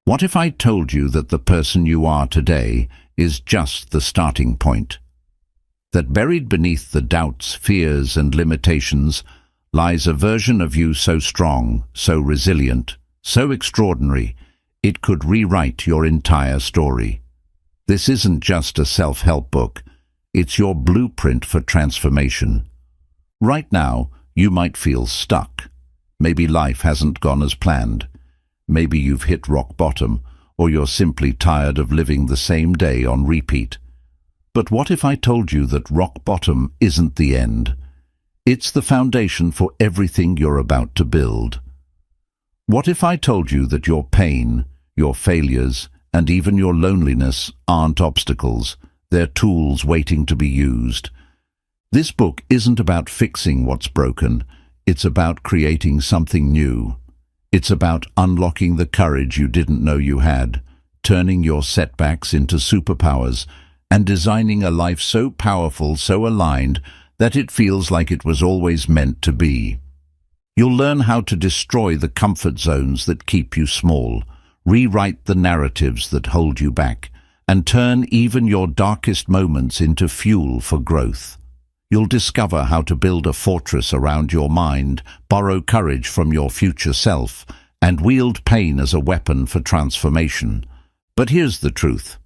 What if I told you that the person you are today is just the starting point? That buried beneath the doubts, fears, and limitations lies a version of you so strong, so resilient, so extraordinary, it could rewrite your entire story. This isn't just a self-help book, it's your blueprint for transformation. Right now, you might feel stuck. Maybe life hasn't gone as planned. Maybe you've hit rock bottom, or you're simply tired of living the same day on repeat. But what if I told you that rock bottom isn't the end? It's the foundation for everything you're about to build. What if I told you that your pain, your failures, and even your loneliness aren't obstacles, they're tools waiting to be used? This book isn't about fixing what's broken, it's about creating something new. It's about unlocking the courage you didn't know you had, turning your setbacks into superpowers, and designing a life so powerful, so aligned, that it feels like it was always meant to be. You'll learn how to destroy the comfort zones that keep you small, rewrite the narratives that hold you back, and turn even your darkest moments into fuel for growth. You'll discover how to build a fortress around your mind, borrow courage from your future self, and wield pain as a weapon for transformation. But here's the truth.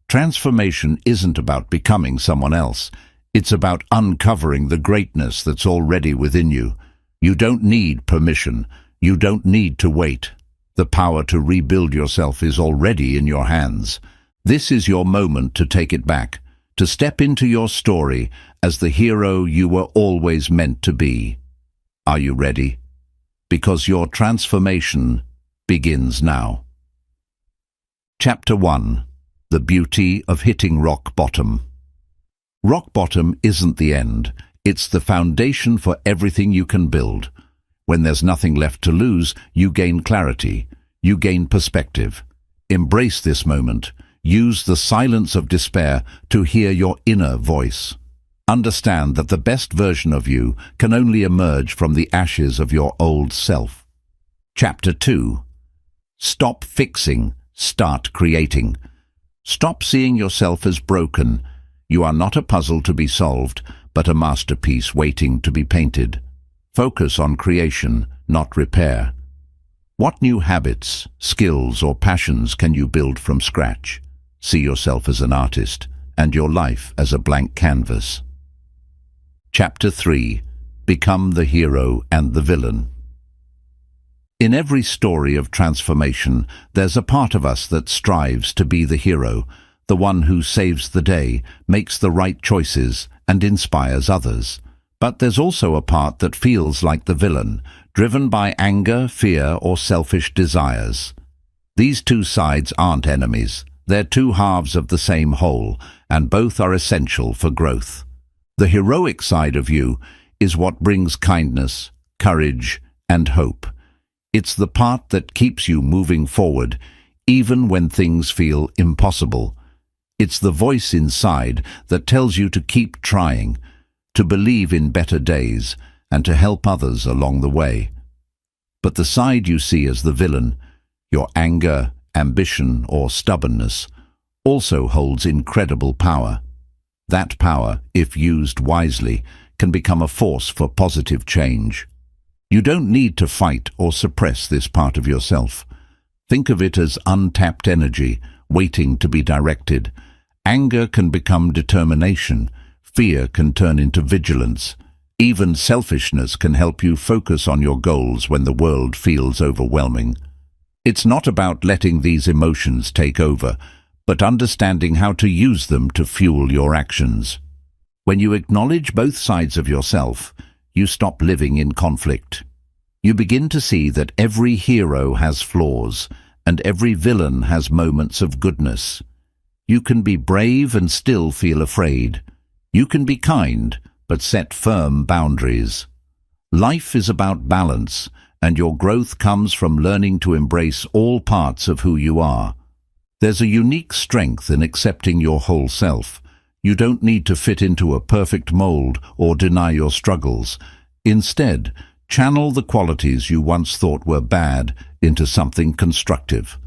Transformation isn't about becoming someone else. It's about uncovering the greatness that's already within you. You don't need permission. You don't need to wait. The power to rebuild yourself is already in your hands. This is your moment to take it back, to step into your story as the hero you were always meant to be. Are you ready? Because your transformation begins now. Chapter 1. The Beauty of Hitting Rock Bottom. Rock bottom isn't the end. It's the foundation for everything you can build. When there's nothing left to lose, you gain clarity. You gain perspective. Embrace this moment. Use the silence of despair to hear your inner voice. Understand that the best version of you can only emerge from the ashes of your old self. Chapter 2. Stop fixing. Start creating. Stop seeing yourself as broken. You are not a puzzle to be solved, but a masterpiece waiting to be painted. Focus on creation, not repair. What new habits, skills, or passions can you build from scratch? See yourself as an artist, and your life as a blank canvas. Chapter 3. Become the hero and the villain. In every story of transformation, there's a part of us that strives to be the hero, the one who saves the day, makes the right choices, and inspires others. But there's also a part that feels like the villain, driven by anger, fear, or selfish desires. These two sides aren't enemies. They're two halves of the same whole, and both are essential for growth. The heroic side of you is what brings kindness, courage, and hope. It's the part that keeps you moving forward, even when things feel impossible. It's the voice inside that tells you to keep trying, to believe in better days, and to help others along the way. But the side you see as the villain, your anger, ambition, or stubbornness, also holds incredible power. That power, if used wisely, can become a force for positive change. You don't need to fight or suppress this part of yourself. Think of it as untapped energy, waiting to be directed. Anger can become determination. Fear can turn into vigilance. Even selfishness can help you focus on your goals when the world feels overwhelming. It's not about letting these emotions take over, but understanding how to use them to fuel your actions. When you acknowledge both sides of yourself, you stop living in conflict. You begin to see that every hero has flaws, and every villain has moments of goodness. You can be brave and still feel afraid. You can be kind, but set firm boundaries. Life is about balance, and your growth comes from learning to embrace all parts of who you are. There's a unique strength in accepting your whole self. You don't need to fit into a perfect mold or deny your struggles. Instead, channel the qualities you once thought were bad into something constructive.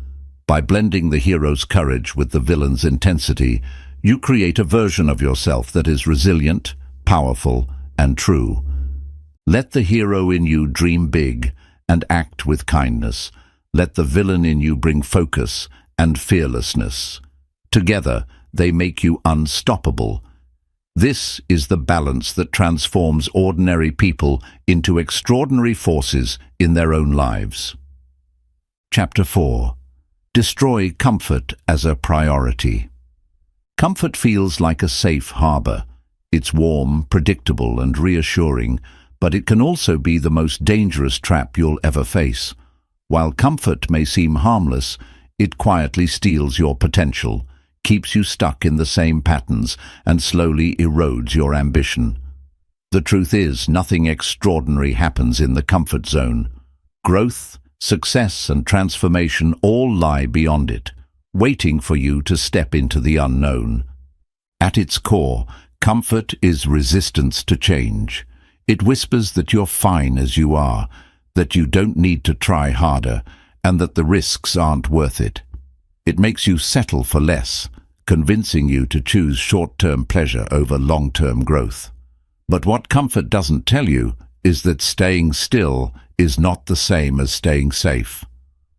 By blending the hero's courage with the villain's intensity, you create a version of yourself that is resilient, powerful, and true. Let the hero in you dream big and act with kindness. Let the villain in you bring focus and fearlessness. Together, they make you unstoppable. This is the balance that transforms ordinary people into extraordinary forces in their own lives. Chapter 4. Destroy comfort as a priority. Comfort feels like a safe harbor. It's warm, predictable, and reassuring, but it can also be the most dangerous trap you'll ever face. While comfort may seem harmless, it quietly steals your potential, keeps you stuck in the same patterns, and slowly erodes your ambition. The truth is, nothing extraordinary happens in the comfort zone. Growth, success, and transformation all lie beyond it, waiting for you to step into the unknown. At its core, comfort is resistance to change. It whispers that you're fine as you are, that you don't need to try harder, and that the risks aren't worth it. It makes you settle for less, convincing you to choose short-term pleasure over long-term growth. But what comfort doesn't tell you is that staying still is not the same as staying safe.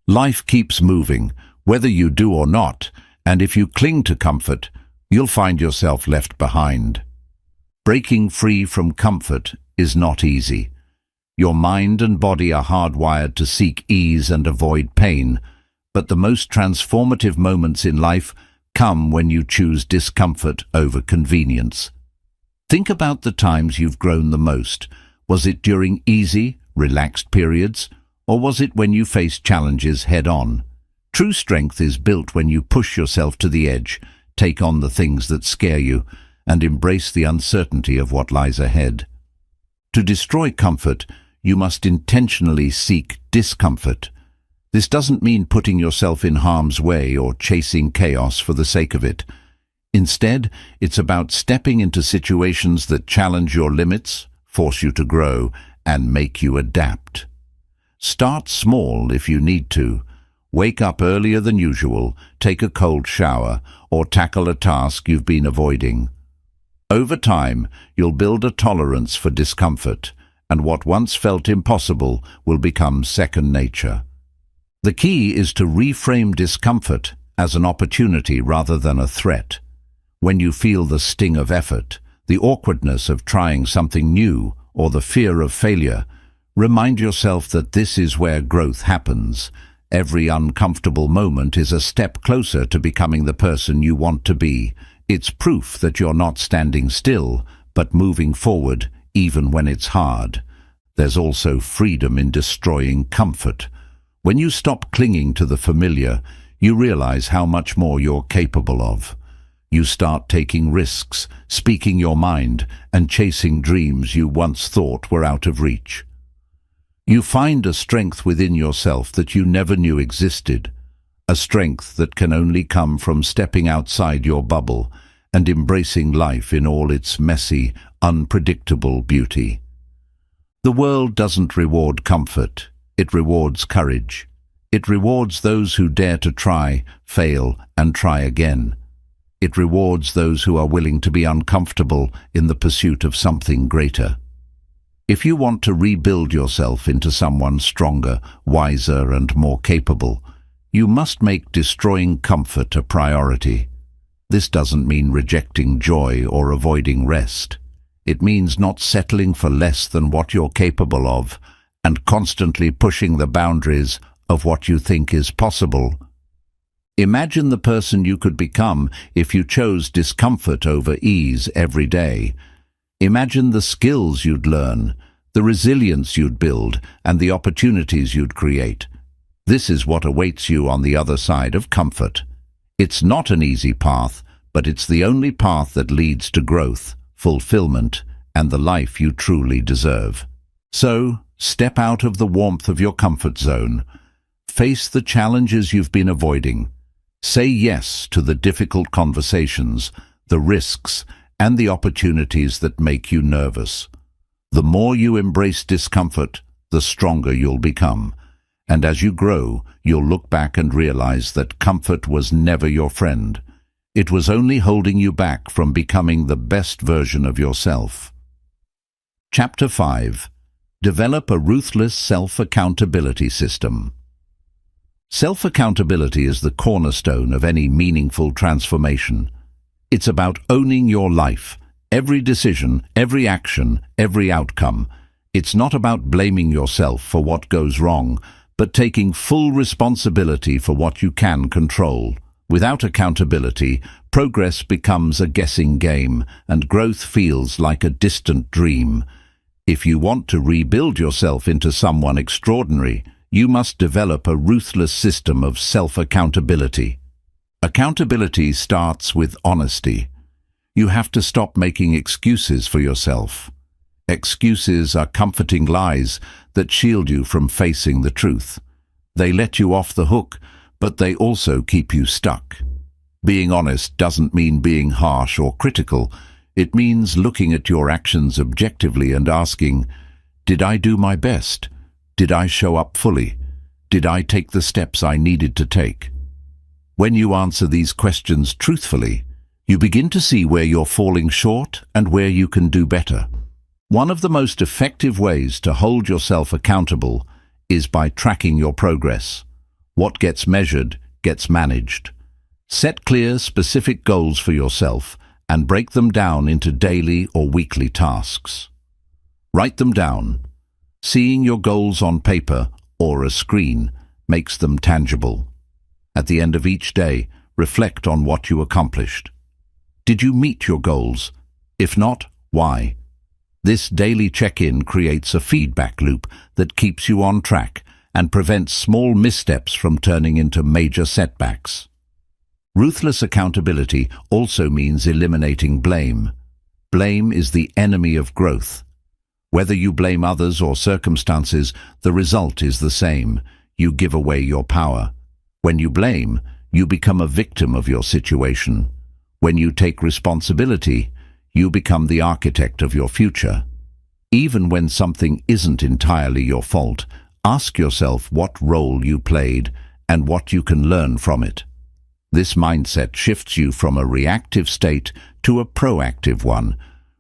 Life keeps moving, whether you do or not, and if you cling to comfort, you'll find yourself left behind. Breaking free from comfort is not easy. Your mind and body are hardwired to seek ease and avoid pain, but the most transformative moments in life come when you choose discomfort over convenience. Think about the times you've grown the most. Was it during easy, relaxed periods, or was it when you faced challenges head-on? True strength is built when you push yourself to the edge, take on the things that scare you, and embrace the uncertainty of what lies ahead. To destroy comfort, you must intentionally seek discomfort. This doesn't mean putting yourself in harm's way or chasing chaos for the sake of it. Instead, it's about stepping into situations that challenge your limits, force you to grow, and make you adapt. Start small if you need to. Wake up earlier than usual, take a cold shower, or tackle a task you've been avoiding. Over time, you'll build a tolerance for discomfort, and what once felt impossible will become second nature. The key is to reframe discomfort as an opportunity rather than a threat. When you feel the sting of effort, the awkwardness of trying something new, or the fear of failure, remind yourself that this is where growth happens. Every uncomfortable moment is a step closer to becoming the person you want to be. It's proof that you're not standing still, but moving forward even when it's hard. There's also freedom in destroying comfort. When you stop clinging to the familiar, you realize how much more you're capable of. You start taking risks, speaking your mind, and chasing dreams you once thought were out of reach. You find a strength within yourself that you never knew existed, a strength that can only come from stepping outside your bubble and embracing life in all its messy, unpredictable beauty. The world doesn't reward comfort, it rewards courage. It rewards those who dare to try, fail, and try again. It rewards those who are willing to be uncomfortable in the pursuit of something greater. If you want to rebuild yourself into someone stronger, wiser, and more capable, you must make destroying comfort a priority. This doesn't mean rejecting joy or avoiding rest. It means not settling for less than what you're capable of and constantly pushing the boundaries of what you think is possible. Imagine the person you could become if you chose discomfort over ease every day. Imagine the skills you'd learn, the resilience you'd build, and the opportunities you'd create. This is what awaits you on the other side of comfort. It's not an easy path, but it's the only path that leads to growth, fulfillment, and the life you truly deserve. So, step out of the warmth of your comfort zone. Face the challenges you've been avoiding. Say yes to the difficult conversations, the risks, and the opportunities that make you nervous. The more you embrace discomfort, the stronger you'll become. And as you grow, you'll look back and realize that comfort was never your friend. It was only holding you back from becoming the best version of yourself. Chapter 5. Develop a ruthless self-accountability system. Self-accountability is the cornerstone of any meaningful transformation. It's about owning your life, every decision, every action, every outcome. It's not about blaming yourself for what goes wrong, but taking full responsibility for what you can control. Without accountability, progress becomes a guessing game, and growth feels like a distant dream. If you want to rebuild yourself into someone extraordinary, you must develop a ruthless system of self-accountability. Accountability starts with honesty. You have to stop making excuses for yourself. Excuses are comforting lies that shield you from facing the truth. They let you off the hook, but they also keep you stuck. Being honest doesn't mean being harsh or critical. It means looking at your actions objectively and asking, did I do my best? Did I show up fully? Did I take the steps I needed to take? When you answer these questions truthfully, you begin to see where you're falling short and where you can do better. One of the most effective ways to hold yourself accountable is by tracking your progress. What gets measured gets managed. Set clear, specific goals for yourself and break them down into daily or weekly tasks. Write them down. Seeing your goals on paper or a screen makes them tangible. At the end of each day, reflect on what you accomplished. Did you meet your goals? If not, why? This daily check-in creates a feedback loop that keeps you on track and prevents small missteps from turning into major setbacks. Ruthless accountability also means eliminating blame. Blame is the enemy of growth. Whether you blame others or circumstances, the result is the same. You give away your power. When you blame, you become a victim of your situation. When you take responsibility, you become the architect of your future. Even when something isn't entirely your fault, ask yourself what role you played and what you can learn from it. This mindset shifts you from a reactive state to a proactive one,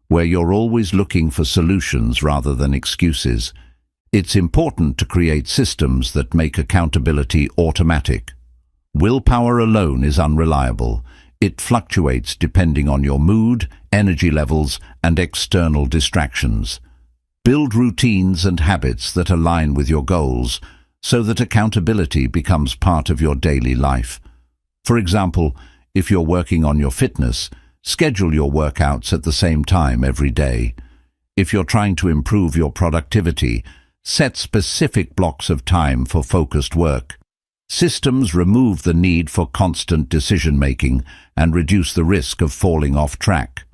where you're always looking for solutions rather than excuses. It's important to create systems that make accountability automatic. Willpower alone is unreliable. It fluctuates depending on your mood, energy levels, and external distractions. Build routines and habits that align with your goals so that accountability becomes part of your daily life. For example, if you're working on your fitness, schedule your workouts at the same time every day. If you're trying to improve your productivity, set specific blocks of time for focused work. Systems remove the need for constant decision-making and reduce the risk of falling off track.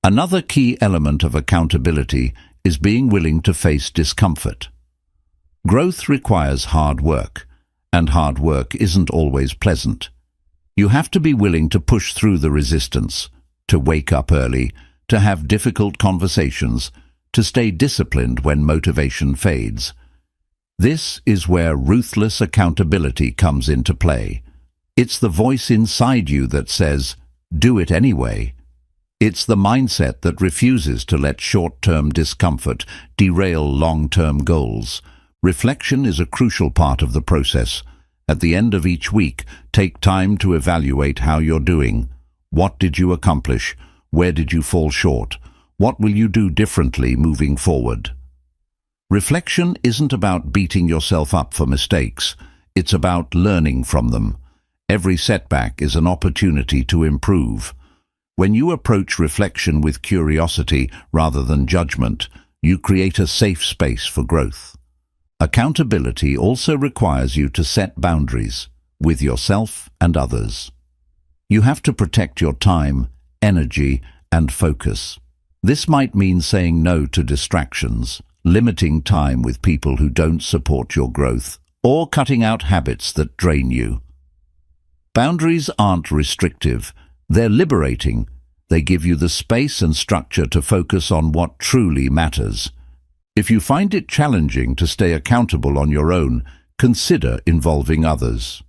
Another key element of accountability is being willing to face discomfort. Growth requires hard work, and hard work isn't always pleasant. You have to be willing to push through the resistance, to wake up early, to have difficult conversations, to stay disciplined when motivation fades. This is where ruthless accountability comes into play. It's the voice inside you that says, "Do it anyway." It's the mindset that refuses to let short-term discomfort derail long-term goals. Reflection is a crucial part of the process. At the end of each week, take time to evaluate how you're doing. What did you accomplish? Where did you fall short? What will you do differently moving forward? Reflection isn't about beating yourself up for mistakes. It's about learning from them. Every setback is an opportunity to improve. When you approach reflection with curiosity rather than judgment, you create a safe space for growth. Accountability also requires you to set boundaries with yourself and others. You have to protect your time, energy, and focus. This might mean saying no to distractions, limiting time with people who don't support your growth, or cutting out habits that drain you. Boundaries aren't restrictive, they're liberating. They give you the space and structure to focus on what truly matters. If you find it challenging to stay accountable on your own, consider involving others.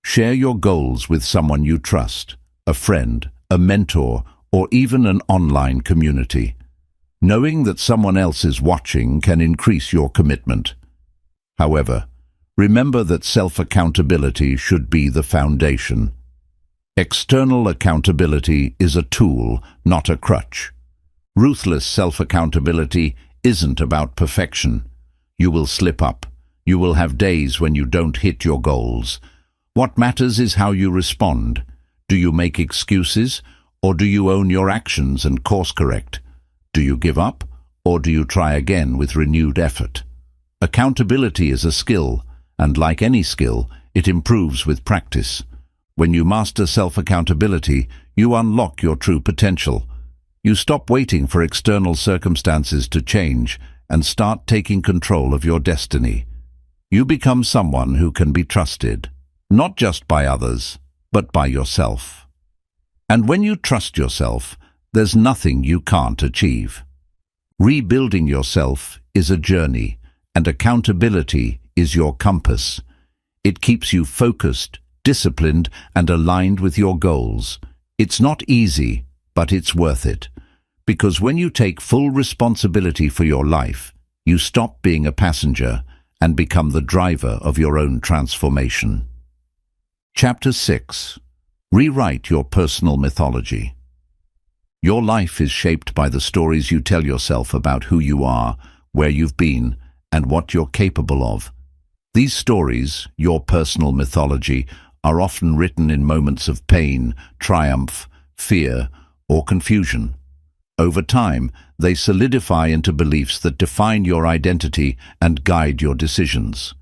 Share your goals with someone you trust, a friend, a mentor, or even an online community. Knowing that someone else is watching can increase your commitment. However, remember that self-accountability should be the foundation. External accountability is a tool, not a crutch. Ruthless self-accountability isn't about perfection. You will slip up. You will have days when you don't hit your goals. What matters is how you respond. Do you make excuses, or do you own your actions and course correct? Do you give up, or do you try again with renewed effort? Accountability is a skill, and like any skill, it improves with practice. When you master self-accountability, you unlock your true potential. You stop waiting for external circumstances to change and start taking control of your destiny. You become someone who can be trusted, not just by others, but by yourself. And when you trust yourself, there's nothing you can't achieve. Rebuilding yourself is a journey, and accountability is your compass. It keeps you focused, disciplined, and aligned with your goals. It's not easy, but it's worth it. Because when you take full responsibility for your life, you stop being a passenger and become the driver of your own transformation. Chapter 6. Rewrite your personal mythology. Your life is shaped by the stories you tell yourself about who you are, where you've been, and what you're capable of. These stories, your personal mythology, are often written in moments of pain, triumph, fear, or confusion. Over time, they solidify into beliefs that define your identity and guide your decisions.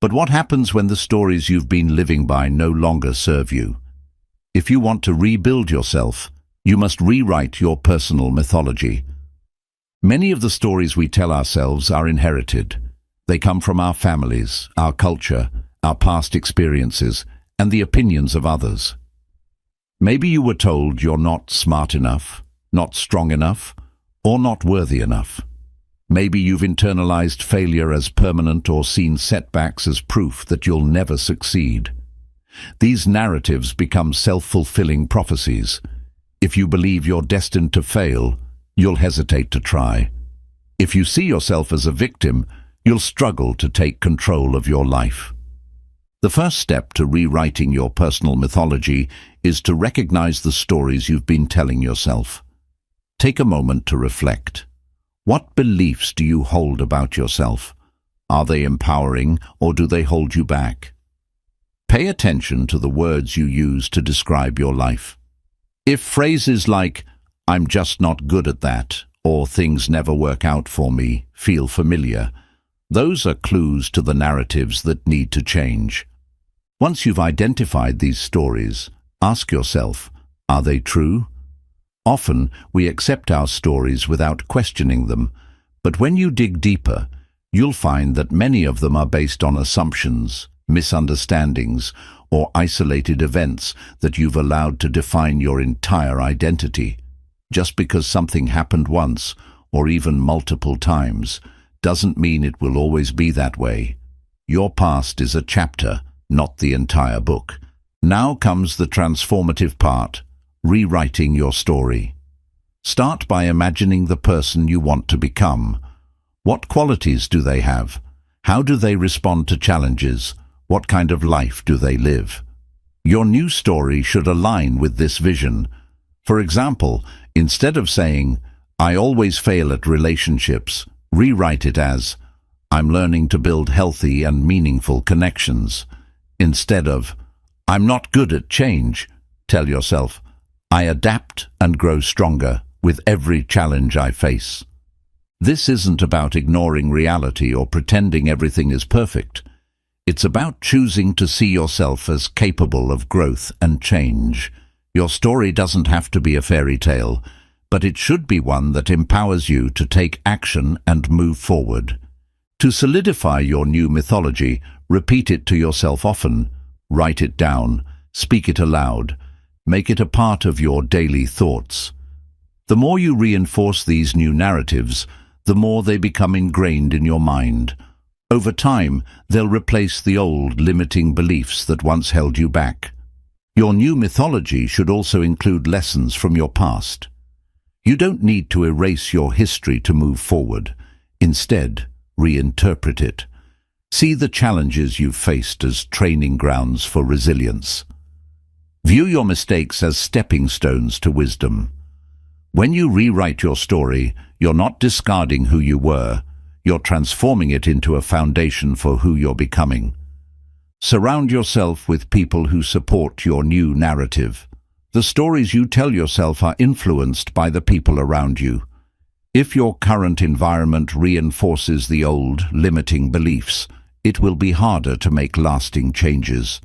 But what happens when the stories you've been living by no longer serve you? If you want to rebuild yourself, you must rewrite your personal mythology. Many of the stories we tell ourselves are inherited. They come from our families, our culture, our past experiences, and the opinions of others. Maybe you were told you're not smart enough, not strong enough, or not worthy enough. Maybe you've internalized failure as permanent or seen setbacks as proof that you'll never succeed. These narratives become self-fulfilling prophecies. If you believe you're destined to fail, you'll hesitate to try. If you see yourself as a victim, you'll struggle to take control of your life. The first step to rewriting your personal mythology is to recognize the stories you've been telling yourself. Take a moment to reflect. What beliefs do you hold about yourself? Are they empowering, or do they hold you back? Pay attention to the words you use to describe your life. If phrases like, "I'm just not good at that," or "things never work out for me," feel familiar, those are clues to the narratives that need to change. Once you've identified these stories, ask yourself, are they true? Often, we accept our stories without questioning them, but when you dig deeper, you'll find that many of them are based on assumptions, misunderstandings, or isolated events that you've allowed to define your entire identity. Just because something happened once, or even multiple times, doesn't mean it will always be that way. Your past is a chapter, not the entire book. Now comes the transformative part, rewriting your story. Start by imagining the person you want to become. What qualities do they have? How do they respond to challenges? What kind of life do they live? Your new story should align with this vision. For example, instead of saying, "I always fail at relationships," rewrite it as, "I'm learning to build healthy and meaningful connections." Instead of, "I'm not good at change," tell yourself, "I adapt and grow stronger with every challenge I face." This isn't about ignoring reality or pretending everything is perfect. It's about choosing to see yourself as capable of growth and change. Your story doesn't have to be a fairy tale, but it should be one that empowers you to take action and move forward. To solidify your new mythology, repeat it to yourself often. Write it down, speak it aloud, make it a part of your daily thoughts. The more you reinforce these new narratives, the more they become ingrained in your mind. Over time, they'll replace the old limiting beliefs that once held you back. Your new mythology should also include lessons from your past. You don't need to erase your history to move forward. Instead, reinterpret it. See the challenges you've faced as training grounds for resilience. View your mistakes as stepping stones to wisdom. When you rewrite your story, you're not discarding who you were, you're transforming it into a foundation for who you're becoming. Surround yourself with people who support your new narrative. The stories you tell yourself are influenced by the people around you. If your current environment reinforces the old, limiting beliefs, it will be harder to make lasting changes.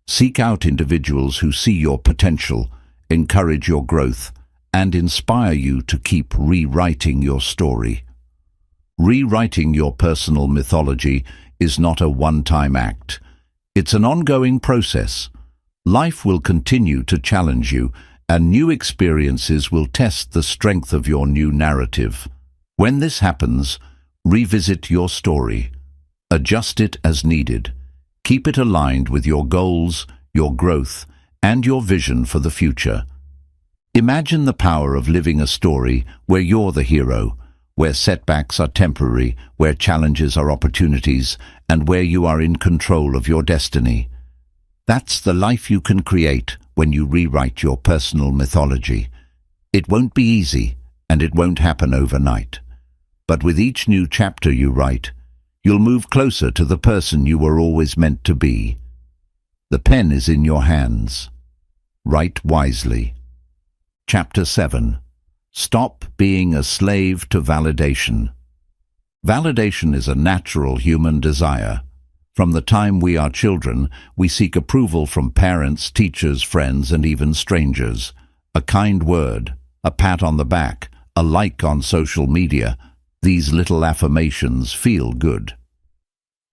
Seek out individuals who see your potential, encourage your growth, and inspire you to keep rewriting your story. Rewriting your personal mythology is not a one-time act. It's an ongoing process. Life will continue to challenge you, and new experiences will test the strength of your new narrative. When this happens, revisit your story. Adjust it as needed. Keep it aligned with your goals, your growth, and your vision for the future. Imagine the power of living a story where you're the hero, where setbacks are temporary, where challenges are opportunities, and where you are in control of your destiny. That's the life you can create when you rewrite your personal mythology. It won't be easy, and it won't happen overnight. But with each new chapter you write, you'll move closer to the person you were always meant to be. The pen is in your hands. Write wisely. Chapter 7. Stop being a slave to validation. Validation is a natural human desire. From the time we are children, we seek approval from parents, teachers, friends, and even strangers. A kind word, a pat on the back, a like on social media. These little affirmations feel good.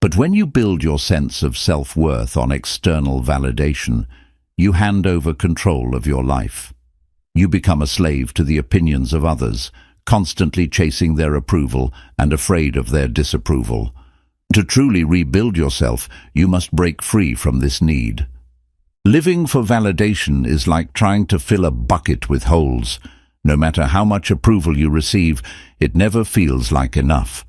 But when you build your sense of self-worth on external validation, you hand over control of your life. You become a slave to the opinions of others, constantly chasing their approval and afraid of their disapproval. To truly rebuild yourself, you must break free from this need. Living for validation is like trying to fill a bucket with holes. No matter how much approval you receive, it never feels like enough.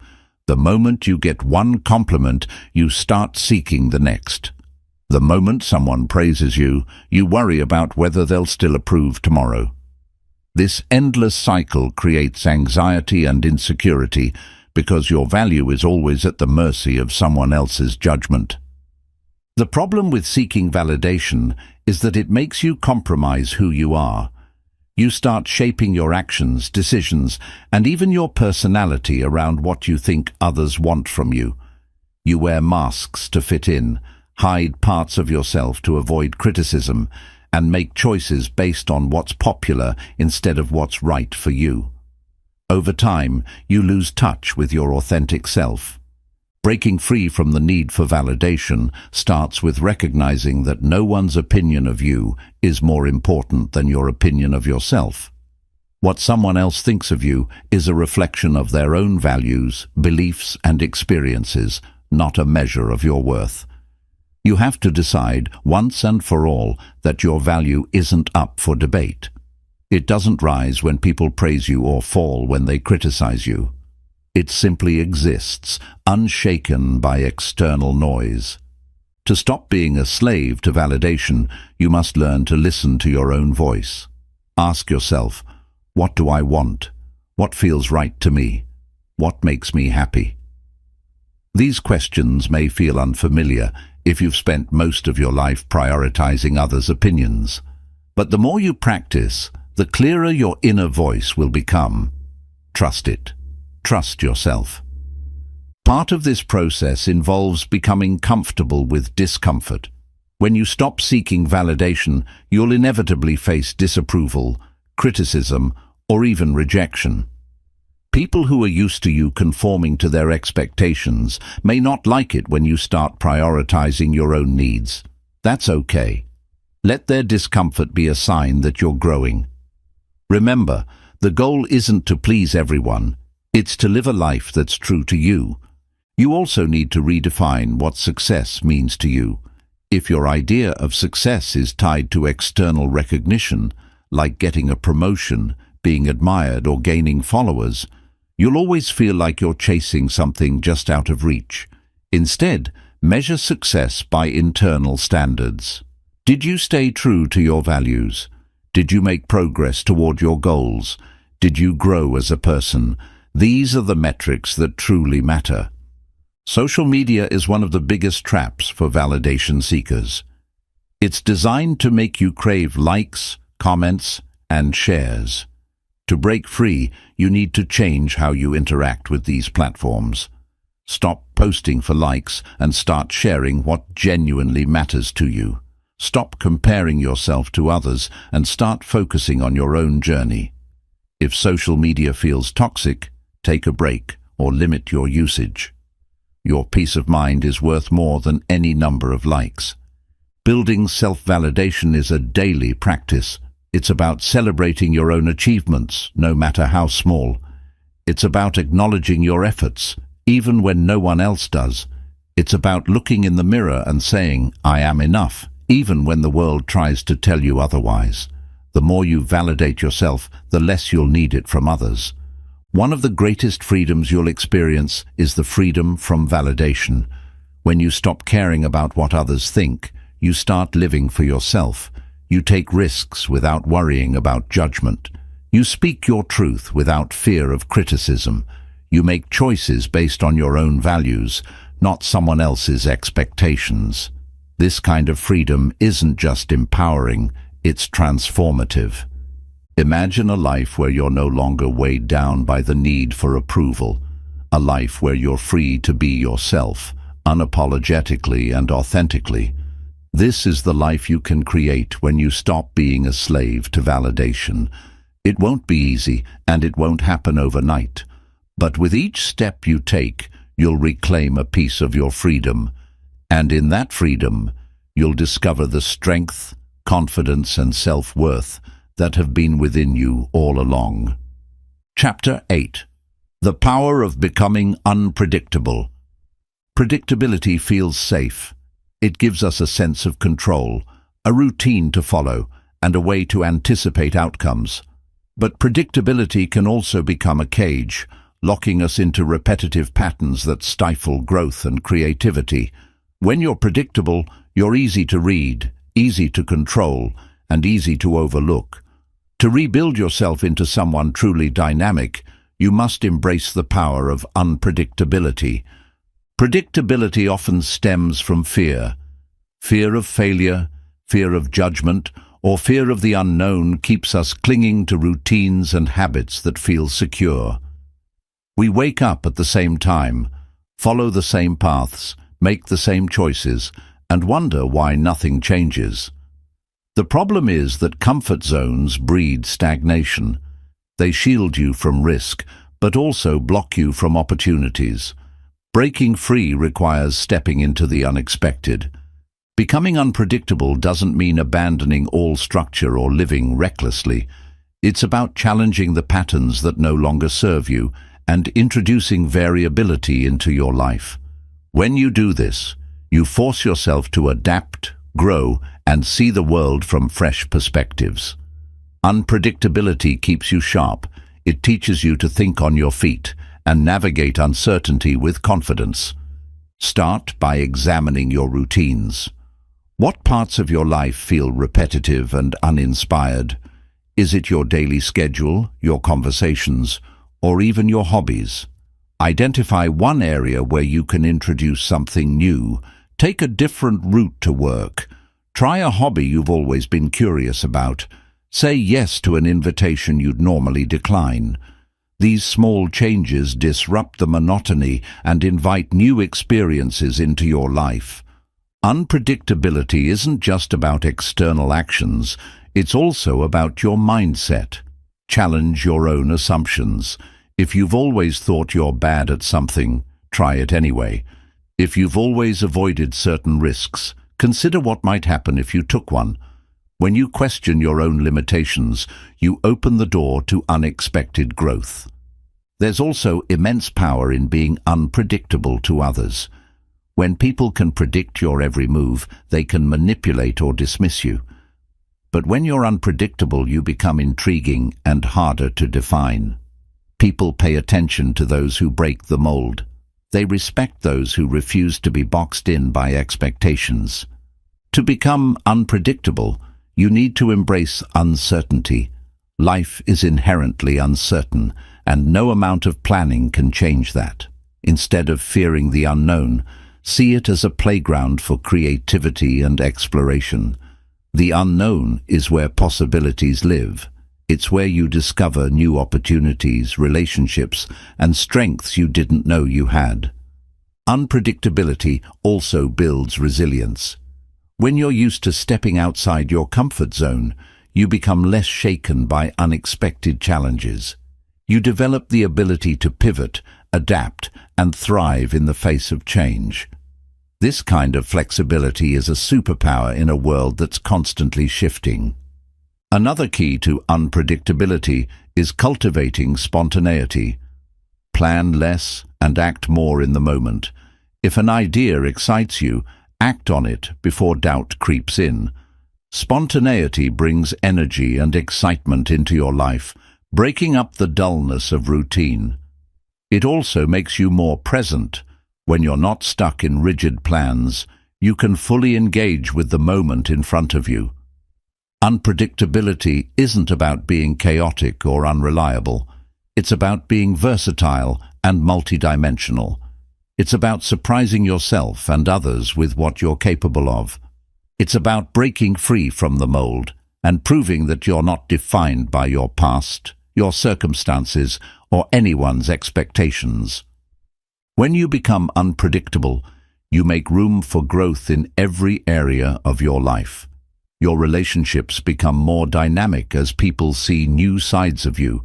The moment you get one compliment, you start seeking the next. The moment someone praises you, you worry about whether they'll still approve tomorrow. This endless cycle creates anxiety and insecurity because your value is always at the mercy of someone else's judgment. The problem with seeking validation is that it makes you compromise who you are. You start shaping your actions, decisions, and even your personality around what you think others want from you. You wear masks to fit in, hide parts of yourself to avoid criticism, and make choices based on what's popular instead of what's right for you. Over time, you lose touch with your authentic self. Breaking free from the need for validation starts with recognizing that no one's opinion of you is more important than your opinion of yourself. What someone else thinks of you is a reflection of their own values, beliefs, and experiences, not a measure of your worth. You have to decide once and for all that your value isn't up for debate. It doesn't rise when people praise you or fall when they criticize you. It simply exists, unshaken by external noise. To stop being a slave to validation, you must learn to listen to your own voice. Ask yourself, what do I want? What feels right to me? What makes me happy? These questions may feel unfamiliar if you've spent most of your life prioritizing others' opinions. But the more you practice, the clearer your inner voice will become. Trust it. Trust yourself. Part of this process involves becoming comfortable with discomfort. When you stop seeking validation, you'll inevitably face disapproval, criticism, or even rejection. People who are used to you conforming to their expectations may not like it when you start prioritizing your own needs. That's okay. Let their discomfort be a sign that you're growing. Remember, the goal isn't to please everyone. It's to live a life that's true to you. You also need to redefine what success means to you. If your idea of success is tied to external recognition, like getting a promotion, being admired, or gaining followers, you'll always feel like you're chasing something just out of reach. Instead, measure success by internal standards. Did you stay true to your values? Did you make progress toward your goals? Did you grow as a person? These are the metrics that truly matter. Social media is one of the biggest traps for validation seekers. It's designed to make you crave likes, comments, and shares. To break free, you need to change how you interact with these platforms. Stop posting for likes and start sharing what genuinely matters to you. Stop comparing yourself to others and start focusing on your own journey. If social media feels toxic, take a break or limit your usage. Your peace of mind is worth more than any number of likes. Building self-validation is a daily practice. It's about celebrating your own achievements, no matter how small. It's about acknowledging your efforts, even when no one else does. It's about looking in the mirror and saying, "I am enough," even when the world tries to tell you otherwise. The more you validate yourself, the less you'll need it from others. One of the greatest freedoms you'll experience is the freedom from validation. When you stop caring about what others think, you start living for yourself. You take risks without worrying about judgment. You speak your truth without fear of criticism. You make choices based on your own values, not someone else's expectations. This kind of freedom isn't just empowering, it's transformative. Imagine a life where you're no longer weighed down by the need for approval, a life where you're free to be yourself, unapologetically and authentically. This is the life you can create when you stop being a slave to validation. It won't be easy, and it won't happen overnight. But with each step you take, you'll reclaim a piece of your freedom. And in that freedom, you'll discover the strength, confidence, and self-worth that have been within you all along. Chapter 8. The Power of Becoming Unpredictable. Predictability feels safe. It gives us a sense of control, a routine to follow, and a way to anticipate outcomes. But predictability can also become a cage, locking us into repetitive patterns that stifle growth and creativity. When you're predictable, you're easy to read, easy to control, and easy to overlook. To rebuild yourself into someone truly dynamic, you must embrace the power of unpredictability. Predictability often stems from fear. Fear of failure, fear of judgment, or fear of the unknown keeps us clinging to routines and habits that feel secure. We wake up at the same time, follow the same paths, make the same choices, and wonder why nothing changes. The problem is that comfort zones breed stagnation. They shield you from risk, but also block you from opportunities. Breaking free requires stepping into the unexpected. Becoming unpredictable doesn't mean abandoning all structure or living recklessly. It's about challenging the patterns that no longer serve you and introducing variability into your life. When you do this, you force yourself to adapt, grow, and see the world from fresh perspectives. Unpredictability keeps you sharp. It teaches you to think on your feet and navigate uncertainty with confidence. Start by examining your routines. What parts of your life feel repetitive and uninspired? Is it your daily schedule, your conversations, or even your hobbies? Identify one area where you can introduce something new. Take a different route to work. Try a hobby you've always been curious about. Say yes to an invitation you'd normally decline. These small changes disrupt the monotony and invite new experiences into your life. Unpredictability isn't just about external actions, it's also about your mindset. Challenge your own assumptions. If you've always thought you're bad at something, try it anyway. If you've always avoided certain risks, consider what might happen if you took one. When you question your own limitations, you open the door to unexpected growth. There's also immense power in being unpredictable to others. When people can predict your every move, they can manipulate or dismiss you. But when you're unpredictable, you become intriguing and harder to define. People pay attention to those who break the mold. They respect those who refuse to be boxed in by expectations. To become unpredictable, you need to embrace uncertainty. Life is inherently uncertain, and no amount of planning can change that. Instead of fearing the unknown, see it as a playground for creativity and exploration. The unknown is where possibilities live. It's where you discover new opportunities, relationships, and strengths you didn't know you had. Unpredictability also builds resilience. When you're used to stepping outside your comfort zone, you become less shaken by unexpected challenges. You develop the ability to pivot, adapt, and thrive in the face of change. This kind of flexibility is a superpower in a world that's constantly shifting. Another key to unpredictability is cultivating spontaneity. Plan less and act more in the moment. If an idea excites you, act on it before doubt creeps in. Spontaneity brings energy and excitement into your life, breaking up the dullness of routine. It also makes you more present. When you're not stuck in rigid plans, you can fully engage with the moment in front of you. Unpredictability isn't about being chaotic or unreliable. It's about being versatile and multidimensional. It's about surprising yourself and others with what you're capable of. It's about breaking free from the mold and proving that you're not defined by your past, your circumstances, or anyone's expectations. When you become unpredictable, you make room for growth in every area of your life. Your relationships become more dynamic as people see new sides of you.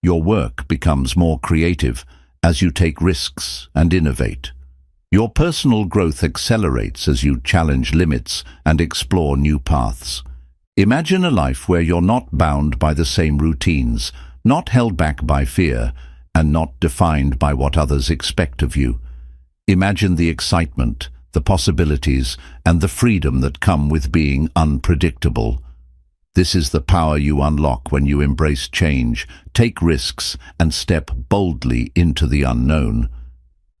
Your work becomes more creative as you take risks and innovate. Your personal growth accelerates as you challenge limits and explore new paths. Imagine a life where you're not bound by the same routines, not held back by fear, and not defined by what others expect of you. Imagine the excitement, the possibilities, and the freedom that come with being unpredictable. This is the power you unlock when you embrace change, take risks, and step boldly into the unknown.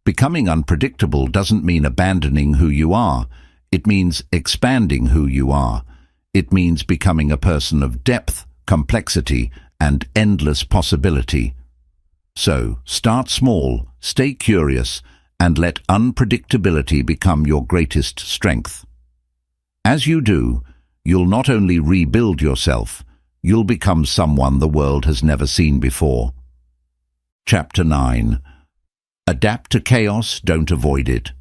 Becoming unpredictable doesn't mean abandoning who you are. It means expanding who you are. It means becoming a person of depth, complexity, and endless possibility. So, start small, stay curious, and let unpredictability become your greatest strength. As you do, you'll not only rebuild yourself, you'll become someone the world has never seen before. Chapter 9. Adapt to chaos, don't avoid it.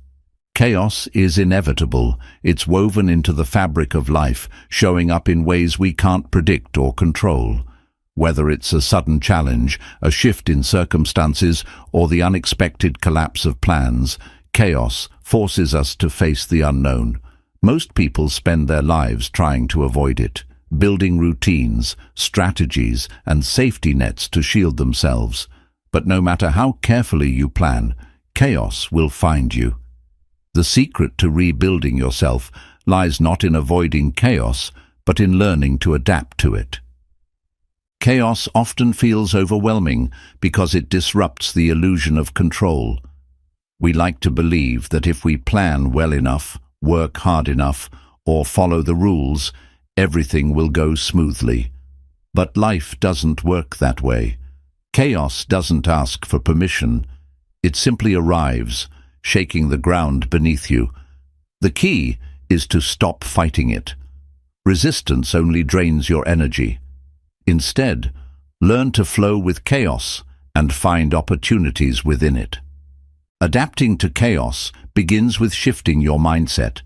Chaos is inevitable. It's woven into the fabric of life, showing up in ways we can't predict or control. Whether it's a sudden challenge, a shift in circumstances, or the unexpected collapse of plans, chaos forces us to face the unknown. Most people spend their lives trying to avoid it, building routines, strategies, and safety nets to shield themselves. But no matter how carefully you plan, chaos will find you. The secret to rebuilding yourself lies not in avoiding chaos, but in learning to adapt to it. Chaos often feels overwhelming because it disrupts the illusion of control. We like to believe that if we plan well enough, work hard enough, or follow the rules, everything will go smoothly. But life doesn't work that way. Chaos doesn't ask for permission. It simply arrives, shaking the ground beneath you. The key is to stop fighting it. Resistance only drains your energy. Instead, learn to flow with chaos and find opportunities within it. Adapting to chaos begins with shifting your mindset.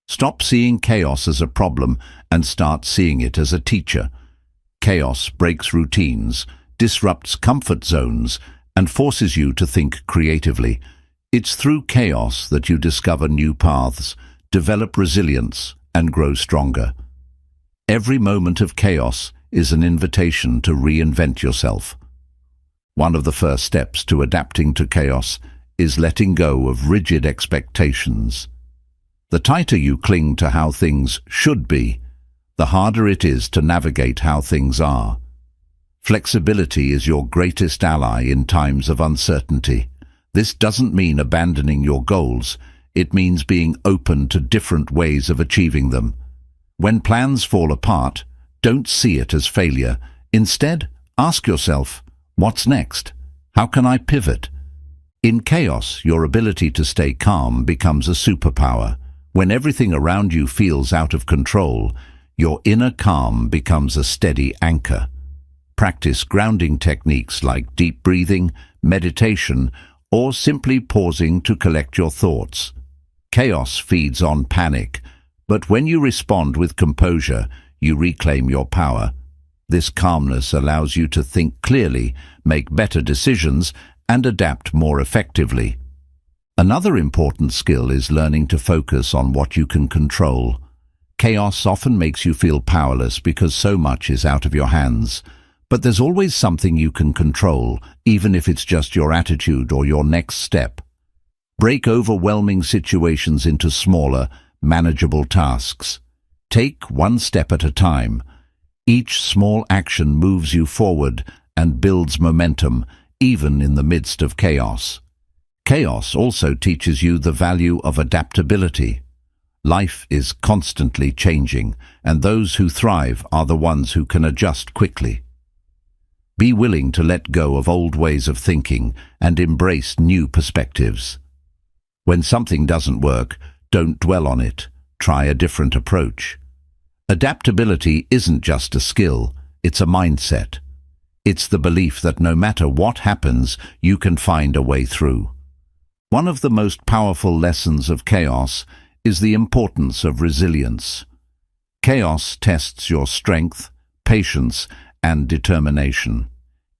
Stop seeing chaos as a problem and start seeing it as a teacher. Chaos breaks routines, disrupts comfort zones, and forces you to think creatively. It's through chaos that you discover new paths, develop resilience, and grow stronger. Every moment of chaos is an invitation to reinvent yourself. One of the first steps to adapting to chaos is letting go of rigid expectations. The tighter you cling to how things should be, the harder it is to navigate how things are. Flexibility is your greatest ally in times of uncertainty. This doesn't mean abandoning your goals. It means being open to different ways of achieving them. When plans fall apart, don't see it as failure. Instead, ask yourself, what's next? How can I pivot? In chaos, your ability to stay calm becomes a superpower. When everything around you feels out of control, your inner calm becomes a steady anchor. Practice grounding techniques like deep breathing, meditation, or simply pausing to collect your thoughts. Chaos feeds on panic, but when you respond with composure, you reclaim your power. This calmness allows you to think clearly, make better decisions, and adapt more effectively. Another important skill is learning to focus on what you can control. Chaos often makes you feel powerless because so much is out of your hands. But there's always something you can control, even if it's just your attitude or your next step. Break overwhelming situations into smaller, manageable tasks. Take one step at a time. Each small action moves you forward and builds momentum, even in the midst of chaos. Chaos also teaches you the value of adaptability. Life is constantly changing, and those who thrive are the ones who can adjust quickly. Be willing to let go of old ways of thinking and embrace new perspectives. When something doesn't work, don't dwell on it. Try a different approach. Adaptability isn't just a skill, it's a mindset. It's the belief that no matter what happens, you can find a way through. One of the most powerful lessons of chaos is the importance of resilience. Chaos tests your strength, patience, and determination.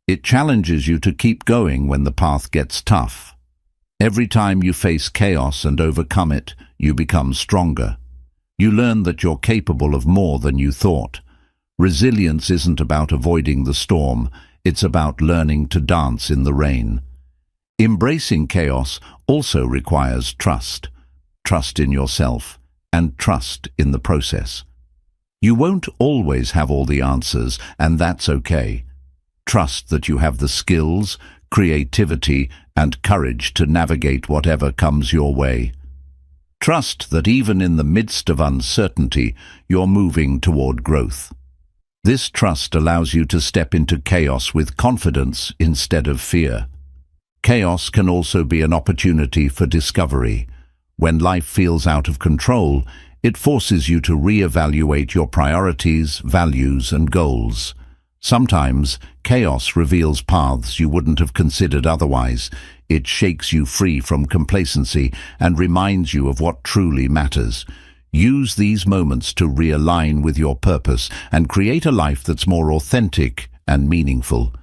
It challenges you to keep going when the path gets tough. Every time you face chaos and overcome it, you become stronger. You learn that you're capable of more than you thought. Resilience isn't about avoiding the storm, it's about learning to dance in the rain. Embracing chaos also requires trust. Trust in yourself, and trust in the process. You won't always have all the answers, and that's okay. Trust that you have the skills, creativity, and courage to navigate whatever comes your way. Trust that even in the midst of uncertainty, you're moving toward growth. This trust allows you to step into chaos with confidence instead of fear. Chaos can also be an opportunity for discovery. When life feels out of control, it forces you to reevaluate your priorities, values, and goals. Sometimes, chaos reveals paths you wouldn't have considered otherwise. It shakes you free from complacency and reminds you of what truly matters. Use these moments to realign with your purpose and create a life that's more authentic and meaningful.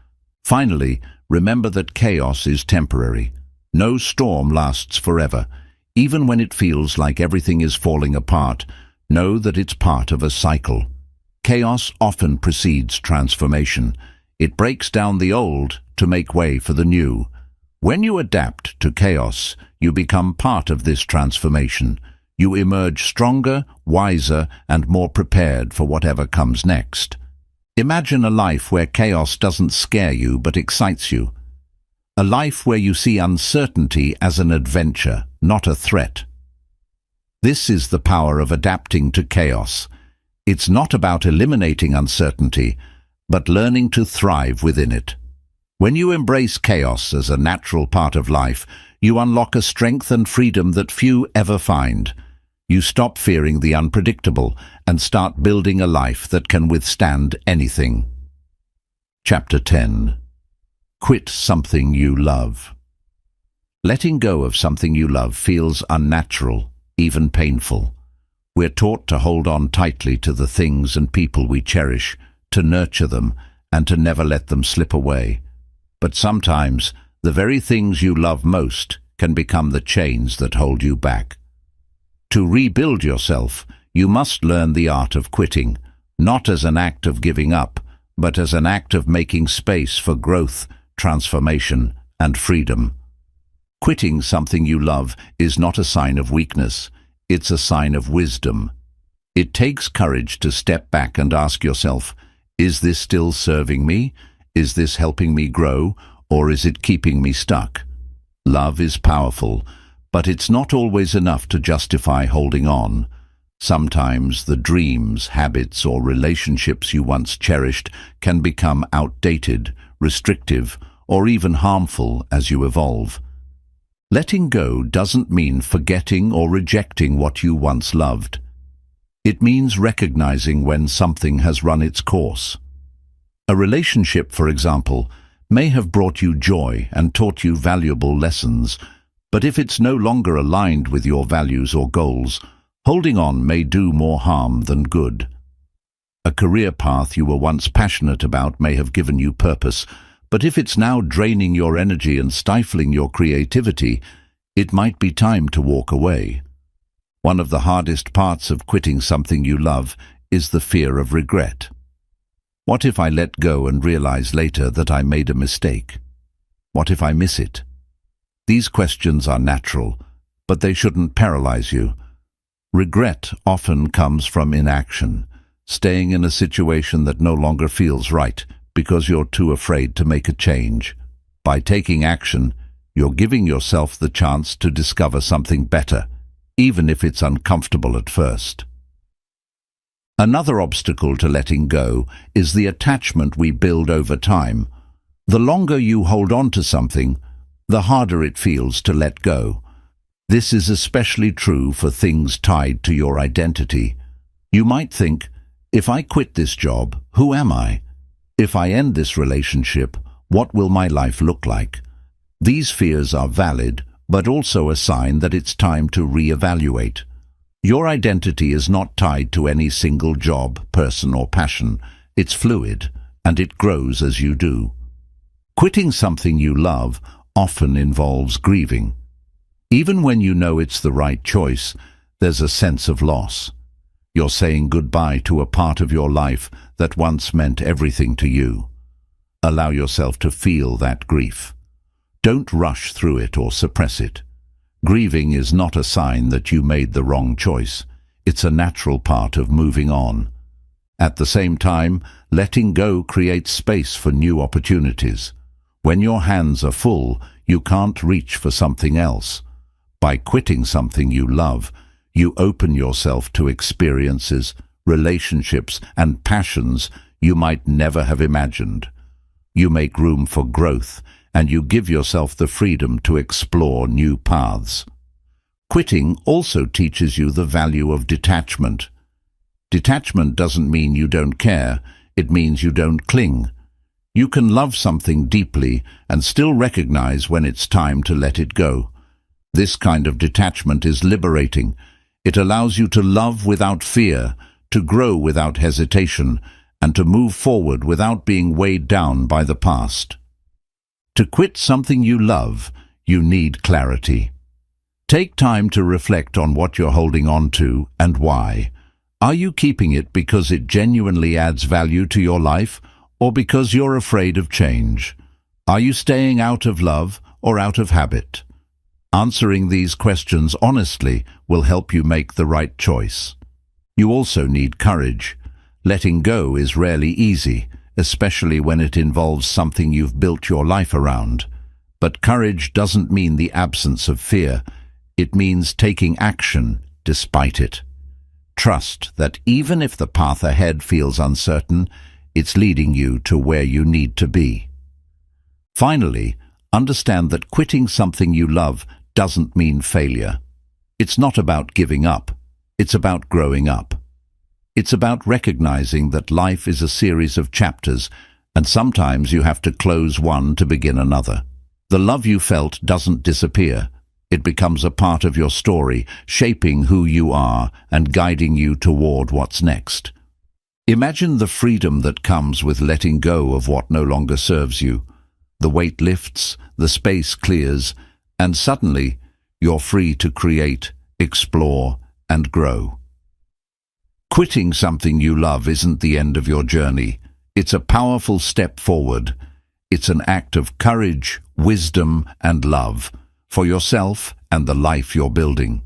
Finally, remember that chaos is temporary. No storm lasts forever. Even when it feels like everything is falling apart, know that it's part of a cycle. Chaos often precedes transformation. It breaks down the old to make way for the new. When you adapt to chaos, you become part of this transformation. You emerge stronger, wiser, and more prepared for whatever comes next. Imagine a life where chaos doesn't scare you but excites you. A life where you see uncertainty as an adventure, not a threat. This is the power of adapting to chaos. It's not about eliminating uncertainty, but learning to thrive within it. When you embrace chaos as a natural part of life, you unlock a strength and freedom that few ever find. You stop fearing the unpredictable and start building a life that can withstand anything. Chapter 10. Quit something you love. Letting go of something you love feels unnatural, even painful. We're taught to hold on tightly to the things and people we cherish, to nurture them, and to never let them slip away. But sometimes, the very things you love most can become the chains that hold you back. To rebuild yourself, you must learn the art of quitting, not as an act of giving up, but as an act of making space for growth, transformation, and freedom. Quitting something you love is not a sign of weakness, it's a sign of wisdom. It takes courage to step back and ask yourself, is this still serving me? Is this helping me grow, or is it keeping me stuck? Love is powerful, but it's not always enough to justify holding on. Sometimes the dreams, habits, or relationships you once cherished can become outdated, restrictive, or even harmful as you evolve. Letting go doesn't mean forgetting or rejecting what you once loved. It means recognizing when something has run its course. A relationship, for example, may have brought you joy and taught you valuable lessons, but if it's no longer aligned with your values or goals, holding on may do more harm than good. A career path you were once passionate about may have given you purpose, but if it's now draining your energy and stifling your creativity, it might be time to walk away. One of the hardest parts of quitting something you love is the fear of regret. What if I let go and realize later that I made a mistake? What if I miss it? These questions are natural, but they shouldn't paralyze you. Regret often comes from inaction, staying in a situation that no longer feels right because you're too afraid to make a change. By taking action, you're giving yourself the chance to discover something better, even if it's uncomfortable at first. Another obstacle to letting go is the attachment we build over time. The longer you hold on to something, the harder it feels to let go. This is especially true for things tied to your identity. You might think, if I quit this job, who am I? If I end this relationship, what will my life look like? These fears are valid, but also a sign that it's time to reevaluate. Your identity is not tied to any single job, person, or passion. It's fluid, and it grows as you do. Quitting something you love often involves grieving. Even when you know it's the right choice, there's a sense of loss. You're saying goodbye to a part of your life that once meant everything to you. Allow yourself to feel that grief. Don't rush through it or suppress it. Grieving is not a sign that you made the wrong choice. It's a natural part of moving on. At the same time, letting go creates space for new opportunities. When your hands are full, you can't reach for something else. By quitting something you love, you open yourself to experiences, relationships, and passions you might never have imagined. You make room for growth, and you give yourself the freedom to explore new paths. Quitting also teaches you the value of detachment. Detachment doesn't mean you don't care, it means you don't cling. You can love something deeply and still recognize when it's time to let it go. This kind of detachment is liberating. It allows you to love without fear, to grow without hesitation, and to move forward without being weighed down by the past. To quit something you love, you need clarity. Take time to reflect on what you're holding on to and why. Are you keeping it because it genuinely adds value to your life, or because you're afraid of change? Are you staying out of love or out of habit? Answering these questions honestly will help you make the right choice. You also need courage. Letting go is rarely easy, especially when it involves something you've built your life around. But courage doesn't mean the absence of fear. It means taking action despite it. Trust that even if the path ahead feels uncertain, it's leading you to where you need to be. Finally, understand that quitting something you love doesn't mean failure. It's not about giving up. It's about growing up. It's about recognizing that life is a series of chapters, and sometimes you have to close one to begin another. The love you felt doesn't disappear. It becomes a part of your story, shaping who you are and guiding you toward what's next. Imagine the freedom that comes with letting go of what no longer serves you. The weight lifts, the space clears, and suddenly you're free to create, explore, and grow. Quitting something you love isn't the end of your journey. It's a powerful step forward. It's an act of courage, wisdom, and love for yourself and the life you're building.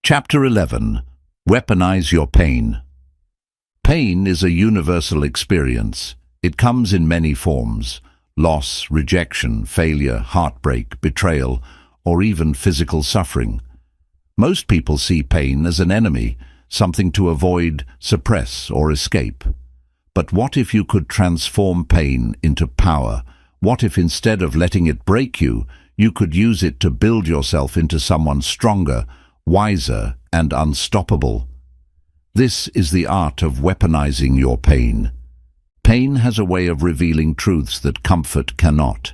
Chapter 11. Weaponize your pain. Pain is a universal experience. It comes in many forms: loss, rejection, failure, heartbreak, betrayal, or even physical suffering. Most people see pain as an enemy, something to avoid, suppress, or escape. But what if you could transform pain into power? What if instead of letting it break you, you could use it to build yourself into someone stronger, wiser, and unstoppable? This is the art of weaponizing your pain. Pain has a way of revealing truths that comfort cannot.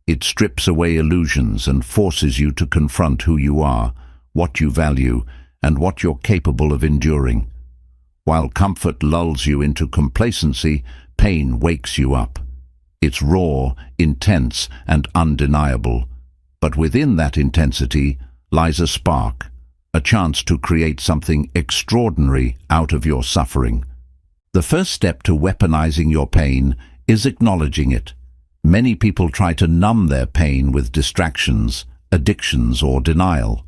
It strips away illusions and forces you to confront who you are, what you value, and what you're capable of enduring. While comfort lulls you into complacency, pain wakes you up. It's raw, intense, and undeniable. But within that intensity lies a spark, a chance to create something extraordinary out of your suffering. The first step to weaponizing your pain is acknowledging it. Many people try to numb their pain with distractions, addictions, or denial.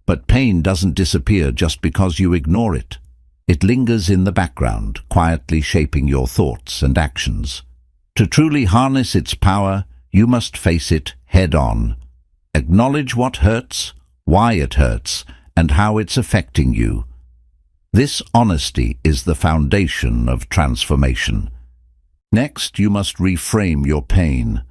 But pain doesn't disappear just because you ignore it. It lingers in the background, quietly shaping your thoughts and actions. To truly harness its power, you must face it head-on. Acknowledge what hurts, why it hurts, and how it's affecting you. This honesty is the foundation of transformation. Next, you must reframe your pain.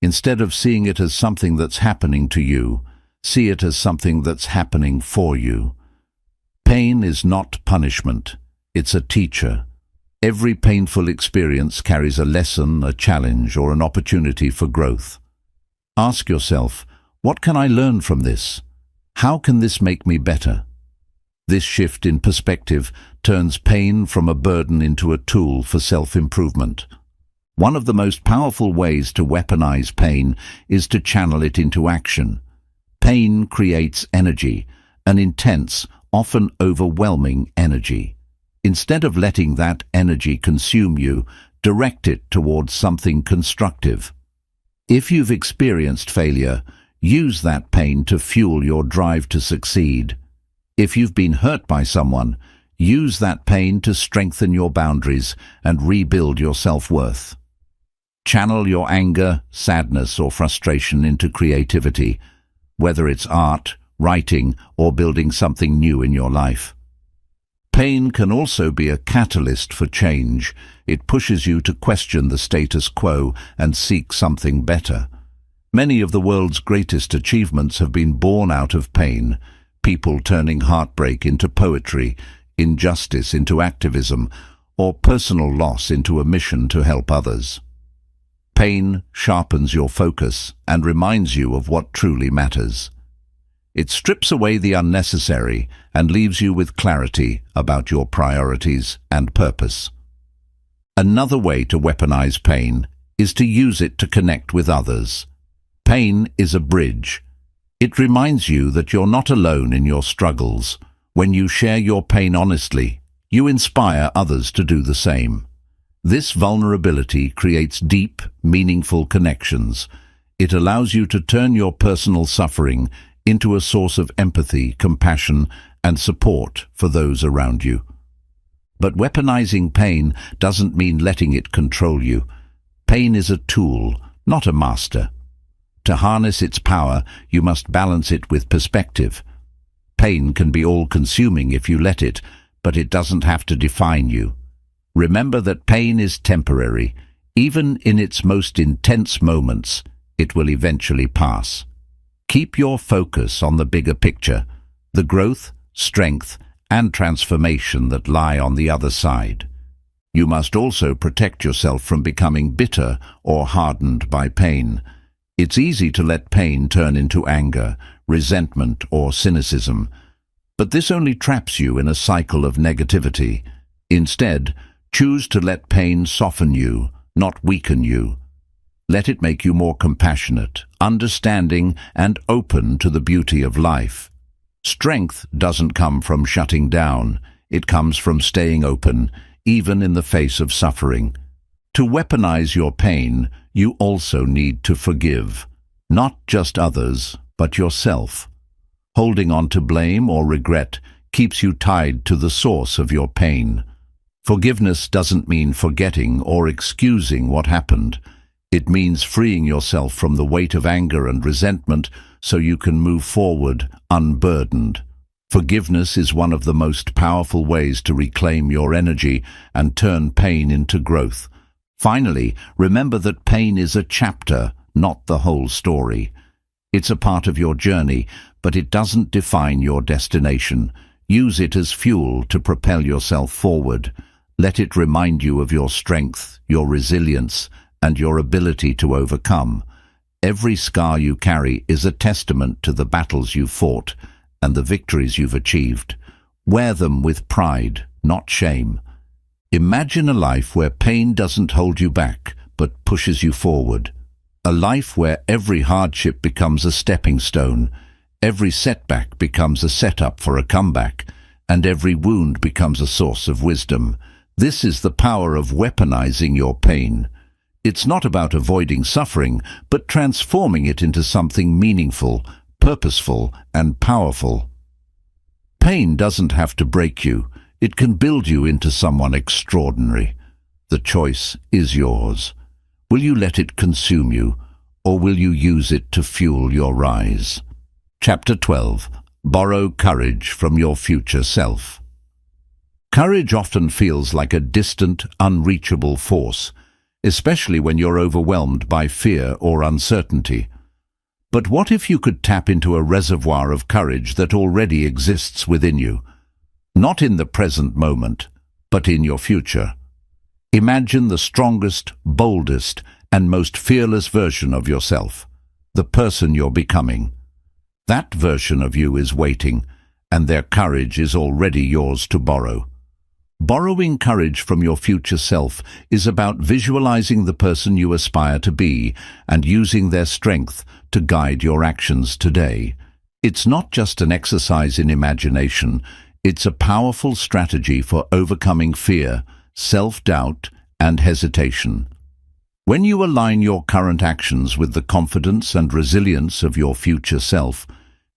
Instead of seeing it as something that's happening to you, see it as something that's happening for you. Pain is not punishment, it's a teacher. Every painful experience carries a lesson, a challenge, or an opportunity for growth. Ask yourself, what can I learn from this? How can this make me better? This shift in perspective turns pain from a burden into a tool for self-improvement. One of the most powerful ways to weaponize pain is to channel it into action. Pain creates energy, an intense, often overwhelming energy. Instead of letting that energy consume you, direct it towards something constructive. If you've experienced failure, use that pain to fuel your drive to succeed. If you've been hurt by someone, use that pain to strengthen your boundaries and rebuild your self-worth. Channel your anger, sadness, or frustration into creativity, whether it's art, writing, or building something new in your life. Pain can also be a catalyst for change. It pushes you to question the status quo and seek something better. Many of the world's greatest achievements have been born out of pain. People turning heartbreak into poetry, injustice into activism, or personal loss into a mission to help others. Pain sharpens your focus and reminds you of what truly matters. It strips away the unnecessary and leaves you with clarity about your priorities and purpose. Another way to weaponize pain is to use it to connect with others. Pain is a bridge. It reminds you that you're not alone in your struggles. When you share your pain honestly, you inspire others to do the same. This vulnerability creates deep, meaningful connections. It allows you to turn your personal suffering into a source of empathy, compassion, and support for those around you. But weaponizing pain doesn't mean letting it control you. Pain is a tool, not a master. To harness its power, you must balance it with perspective. Pain can be all-consuming if you let it, but it doesn't have to define you. Remember that pain is temporary. Even in its most intense moments, it will eventually pass. Keep your focus on the bigger picture, the growth, strength, and transformation that lie on the other side. You must also protect yourself from becoming bitter or hardened by pain. It's easy to let pain turn into anger, resentment, or cynicism, but this only traps you in a cycle of negativity. Instead, choose to let pain soften you, not weaken you. Let it make you more compassionate, understanding, and open to the beauty of life. Strength doesn't come from shutting down. It comes from staying open, even in the face of suffering. To weaponize your pain, you also need to forgive, not just others, but yourself. Holding on to blame or regret keeps you tied to the source of your pain. Forgiveness doesn't mean forgetting or excusing what happened. It means freeing yourself from the weight of anger and resentment so you can move forward unburdened. Forgiveness is one of the most powerful ways to reclaim your energy and turn pain into growth. Finally, remember that pain is a chapter, not the whole story. It's a part of your journey, but it doesn't define your destination. Use it as fuel to propel yourself forward. Let it remind you of your strength, your resilience, and your ability to overcome. Every scar you carry is a testament to the battles you've fought and the victories you've achieved. Wear them with pride, not shame. Imagine a life where pain doesn't hold you back, but pushes you forward. A life where every hardship becomes a stepping stone, every setback becomes a setup for a comeback, and every wound becomes a source of wisdom. This is the power of weaponizing your pain. It's not about avoiding suffering, but transforming it into something meaningful, purposeful, and powerful. Pain doesn't have to break you. It can build you into someone extraordinary. The choice is yours. Will you let it consume you, or will you use it to fuel your rise? Chapter 12. Borrow courage from your future self. Courage often feels like a distant, unreachable force, especially when you're overwhelmed by fear or uncertainty. But what if you could tap into a reservoir of courage that already exists within you? Not in the present moment, but in your future. Imagine the strongest, boldest, and most fearless version of yourself, the person you're becoming. That version of you is waiting, and their courage is already yours to borrow. Borrowing courage from your future self is about visualizing the person you aspire to be and using their strength to guide your actions today. It's not just an exercise in imagination. It's a powerful strategy for overcoming fear, self-doubt, and hesitation. When you align your current actions with the confidence and resilience of your future self,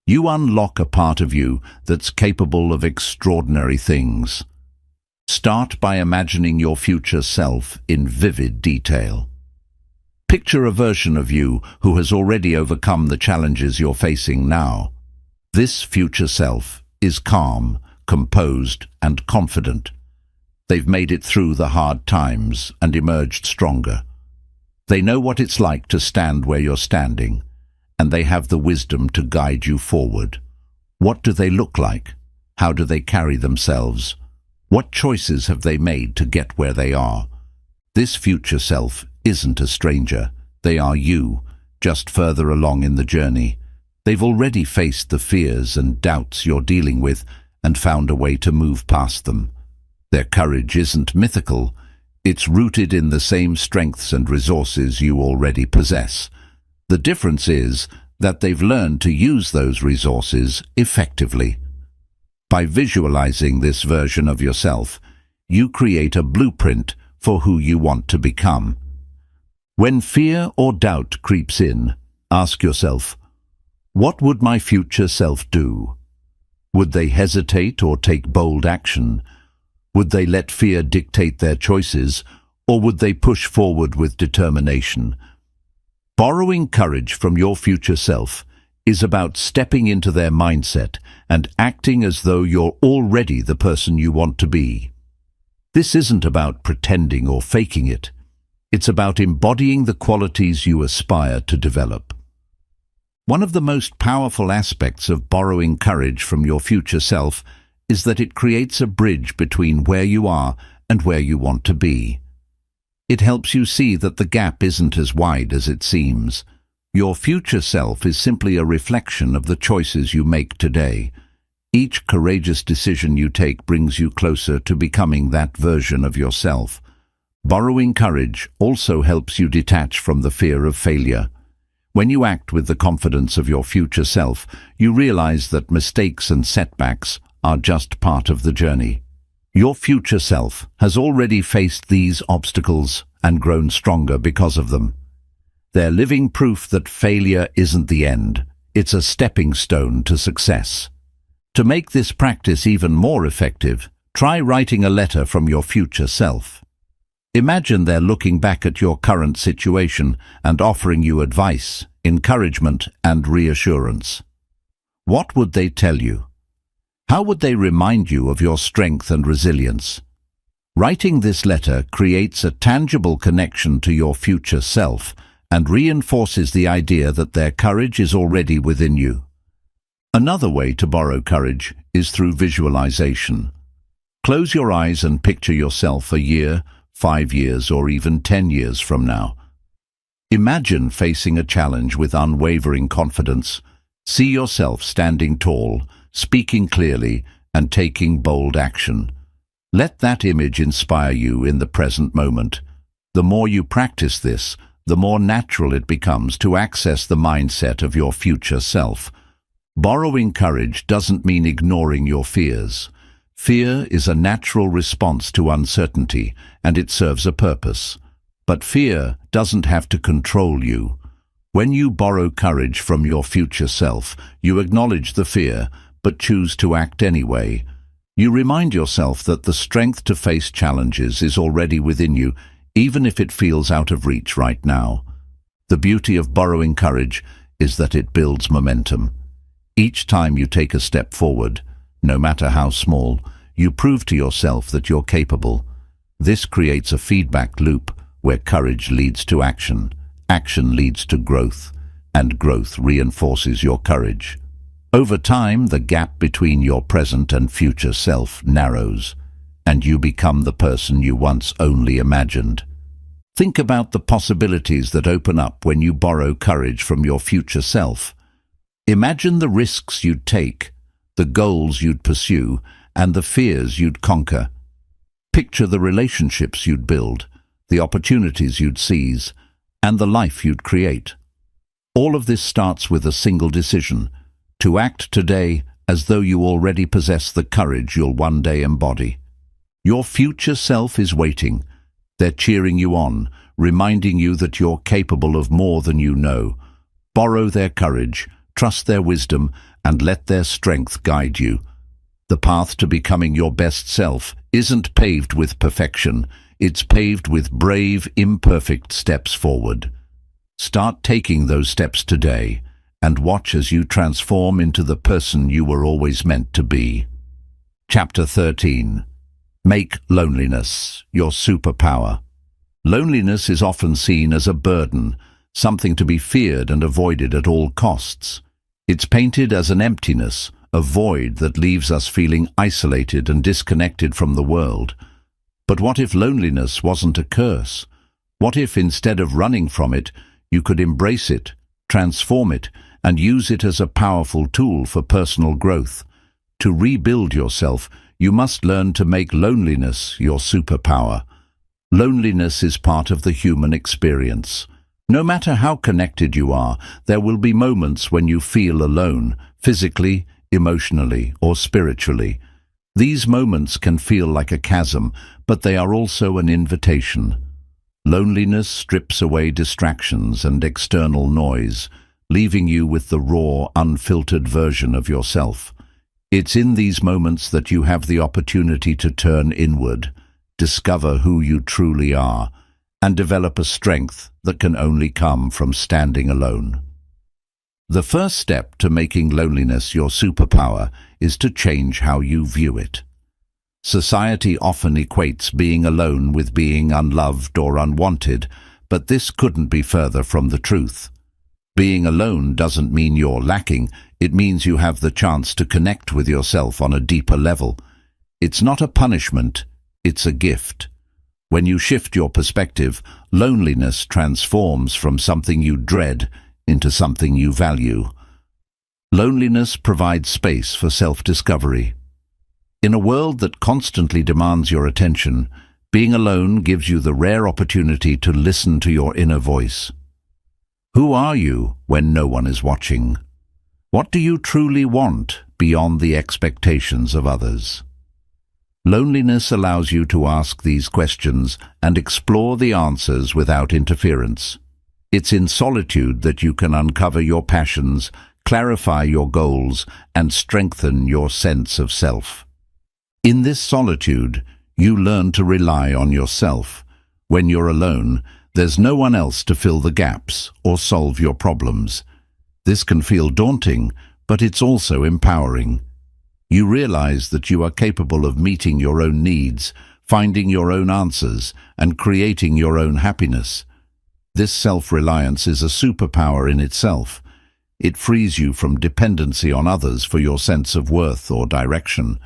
you unlock a part of you that's capable of extraordinary things. Start by imagining your future self in vivid detail. Picture a version of you who has already overcome the challenges you're facing now. This future self is calm, composed, and confident. They've made it through the hard times and emerged stronger. They know what it's like to stand where you're standing, and they have the wisdom to guide you forward. What do they look like? How do they carry themselves? What choices have they made to get where they are? This future self isn't a stranger. They are you, just further along in the journey. They've already faced the fears and doubts you're dealing with and found a way to move past them. Their courage isn't mythical. It's rooted in the same strengths and resources you already possess. The difference is that they've learned to use those resources effectively. By visualizing this version of yourself, you create a blueprint for who you want to become. When fear or doubt creeps in, ask yourself, what would my future self do? Would they hesitate or take bold action? Would they let fear dictate their choices, or would they push forward with determination? Borrowing courage from your future self is about stepping into their mindset and acting as though you're already the person you want to be. This isn't about pretending or faking it. It's about embodying the qualities you aspire to develop. One of the most powerful aspects of borrowing courage from your future self is that it creates a bridge between where you are and where you want to be. It helps you see that the gap isn't as wide as it seems. Your future self is simply a reflection of the choices you make today. Each courageous decision you take brings you closer to becoming that version of yourself. Borrowing courage also helps you detach from the fear of failure. When you act with the confidence of your future self, you realize that mistakes and setbacks are just part of the journey. Your future self has already faced these obstacles and grown stronger because of them. They're living proof that failure isn't the end. It's a stepping stone to success. To make this practice even more effective, try writing a letter from your future self. Imagine they're looking back at your current situation and offering you advice, encouragement, and reassurance. What would they tell you? How would they remind you of your strength and resilience? Writing this letter creates a tangible connection to your future self and reinforces the idea that their courage is already within you. Another way to borrow courage is through visualization. Close your eyes and picture yourself a year, 5 years, or even 10 years from now. Imagine facing a challenge with unwavering confidence. See yourself standing tall, speaking clearly, and taking bold action. Let that image inspire you in the present moment. The more you practice this, the more natural it becomes to access the mindset of your future self. Borrowing courage doesn't mean ignoring your fears. Fear is a natural response to uncertainty, and it serves a purpose. But fear doesn't have to control you. When you borrow courage from your future self, you acknowledge the fear, but choose to act anyway. You remind yourself that the strength to face challenges is already within you, even if it feels out of reach right now. The beauty of borrowing courage is that it builds momentum. Each time you take a step forward, no matter how small, you prove to yourself that you're capable. This creates a feedback loop where courage leads to action, action leads to growth, and growth reinforces your courage. Over time, the gap between your present and future self narrows, and you become the person you once only imagined. Think about the possibilities that open up when you borrow courage from your future self. Imagine the risks you'd take, the goals you'd pursue, and the fears you'd conquer. Picture the relationships you'd build, the opportunities you'd seize, and the life you'd create. All of this starts with a single decision: to act today as though you already possess the courage you'll one day embody. Your future self is waiting. They're cheering you on, reminding you that you're capable of more than you know. Borrow their courage, trust their wisdom, and let their strength guide you. The path to becoming your best self isn't paved with perfection. It's paved with brave, imperfect steps forward. Start taking those steps today, and watch as you transform into the person you were always meant to be. Chapter 13. Make loneliness your superpower. Loneliness is often seen as a burden, something to be feared and avoided at all costs. It's painted as an emptiness, a void that leaves us feeling isolated and disconnected from the world. But what if loneliness wasn't a curse? What if instead of running from it, you could embrace it, transform it, and use it as a powerful tool for personal growth? To rebuild yourself, you must learn to make loneliness your superpower. Loneliness is part of the human experience. No matter how connected you are, there will be moments when you feel alone, physically, emotionally, or spiritually. These moments can feel like a chasm, but they are also an invitation. Loneliness strips away distractions and external noise, leaving you with the raw, unfiltered version of yourself. It's in these moments that you have the opportunity to turn inward, discover who you truly are, and develop a strength that can only come from standing alone. The first step to making loneliness your superpower is to change how you view it. Society often equates being alone with being unloved or unwanted, but this couldn't be further from the truth. Being alone doesn't mean you're lacking, it means you have the chance to connect with yourself on a deeper level. It's not a punishment, it's a gift. When you shift your perspective, loneliness transforms from something you dread into something you value. Loneliness provides space for self-discovery. In a world that constantly demands your attention, being alone gives you the rare opportunity to listen to your inner voice. Who are you when no one is watching? What do you truly want beyond the expectations of others? Loneliness allows you to ask these questions and explore the answers without interference. It's in solitude that you can uncover your passions, clarify your goals, and strengthen your sense of self. In this solitude, you learn to rely on yourself. When you're alone, there's no one else to fill the gaps or solve your problems. This can feel daunting, but it's also empowering. You realize that you are capable of meeting your own needs, finding your own answers, and creating your own happiness. This self-reliance is a superpower in itself. It frees you from dependency on others for your sense of worth or direction.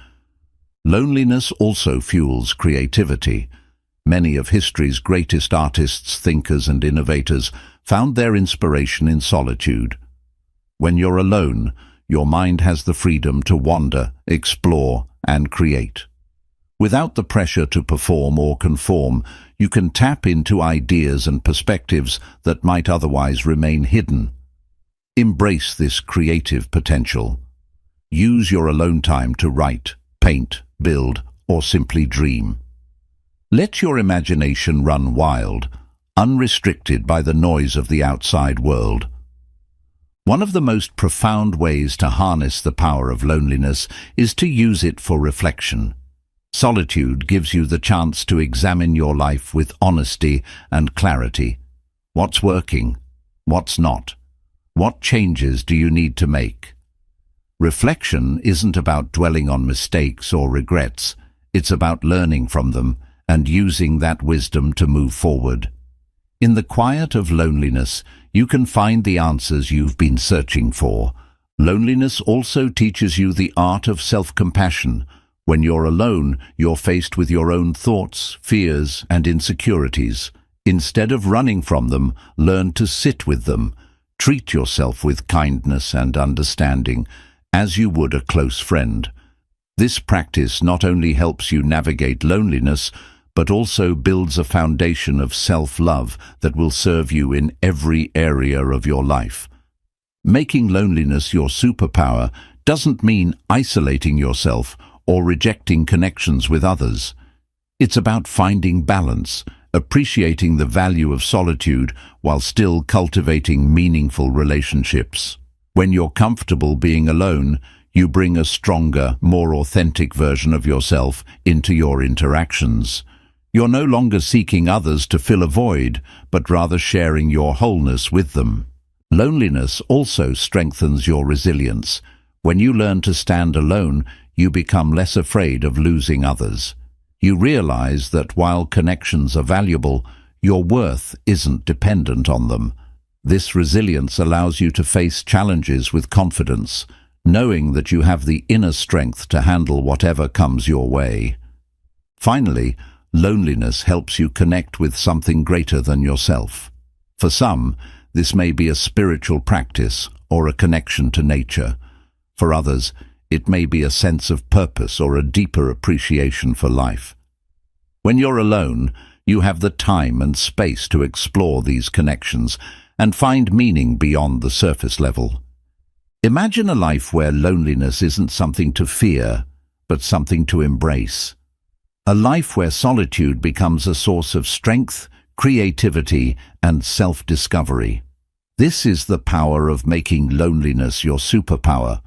Loneliness also fuels creativity. Many of history's greatest artists, thinkers, and innovators found their inspiration in solitude. When you're alone, your mind has the freedom to wander, explore, and create. Without the pressure to perform or conform, you can tap into ideas and perspectives that might otherwise remain hidden. Embrace this creative potential. Use your alone time to write, paint, build, or simply dream. Let your imagination run wild, unrestricted by the noise of the outside world. One of the most profound ways to harness the power of loneliness is to use it for reflection. Solitude gives you the chance to examine your life with honesty and clarity. What's working? What's not? What changes do you need to make? Reflection isn't about dwelling on mistakes or regrets. It's about learning from them and using that wisdom to move forward. In the quiet of loneliness, you can find the answers you've been searching for. Loneliness also teaches you the art of self-compassion. When you're alone, you're faced with your own thoughts, fears, and insecurities. Instead of running from them, learn to sit with them. Treat yourself with kindness and understanding, as you would a close friend. This practice not only helps you navigate loneliness, but also builds a foundation of self-love that will serve you in every area of your life. Making loneliness your superpower doesn't mean isolating yourself or rejecting connections with others. It's about finding balance, appreciating the value of solitude while still cultivating meaningful relationships. When you're comfortable being alone, you bring a stronger, more authentic version of yourself into your interactions. You're no longer seeking others to fill a void, but rather sharing your wholeness with them. Loneliness also strengthens your resilience. When you learn to stand alone, you become less afraid of losing others. You realize that while connections are valuable, your worth isn't dependent on them. This resilience allows you to face challenges with confidence, knowing that you have the inner strength to handle whatever comes your way. Finally, loneliness helps you connect with something greater than yourself. For some, this may be a spiritual practice or a connection to nature. For others, it may be a sense of purpose or a deeper appreciation for life. When you're alone, you have the time and space to explore these connections and find meaning beyond the surface level. Imagine a life where loneliness isn't something to fear, but something to embrace. A life where solitude becomes a source of strength, creativity, and self-discovery. This is the power of making loneliness your superpower.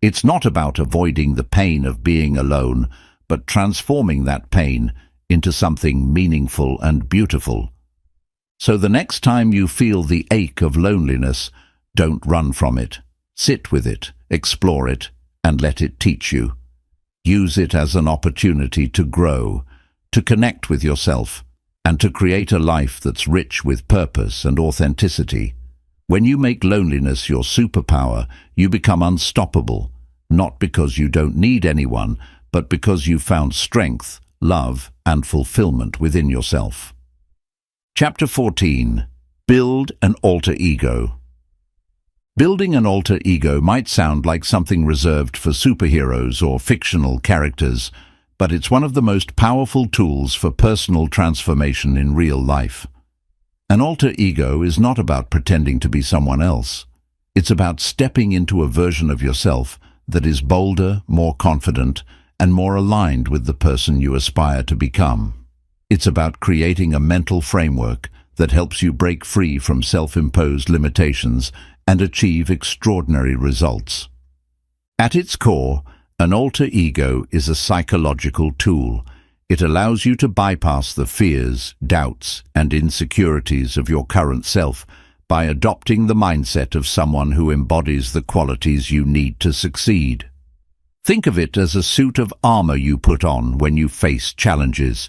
It's not about avoiding the pain of being alone, but transforming that pain into something meaningful and beautiful. So the next time you feel the ache of loneliness, don't run from it. Sit with it, explore it, and let it teach you. Use it as an opportunity to grow, to connect with yourself, and to create a life that's rich with purpose and authenticity. When you make loneliness your superpower, you become unstoppable, not because you don't need anyone, but because you've found strength, love, and fulfillment within yourself. Chapter 14. Build an alter ego. Building an alter ego might sound like something reserved for superheroes or fictional characters, but it's one of the most powerful tools for personal transformation in real life. An alter ego is not about pretending to be someone else. It's about stepping into a version of yourself that is bolder, more confident, and more aligned with the person you aspire to become. It's about creating a mental framework that helps you break free from self-imposed limitations and achieve extraordinary results. At its core, an alter ego is a psychological tool. It allows you to bypass the fears, doubts, and insecurities of your current self by adopting the mindset of someone who embodies the qualities you need to succeed. Think of it as a suit of armor you put on when you face challenges.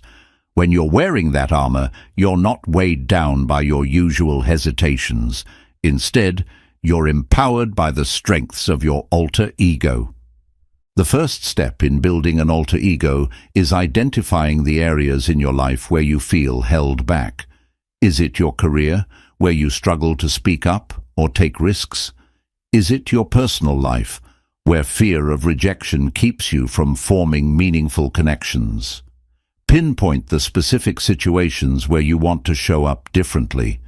When you're wearing that armor, you're not weighed down by your usual hesitations. Instead, you're empowered by the strengths of your alter ego. The first step in building an alter ego is identifying the areas in your life where you feel held back. Is it your career, where you struggle to speak up or take risks? Is it your personal life, where fear of rejection keeps you from forming meaningful connections? Pinpoint the specific situations where you want to show up differently.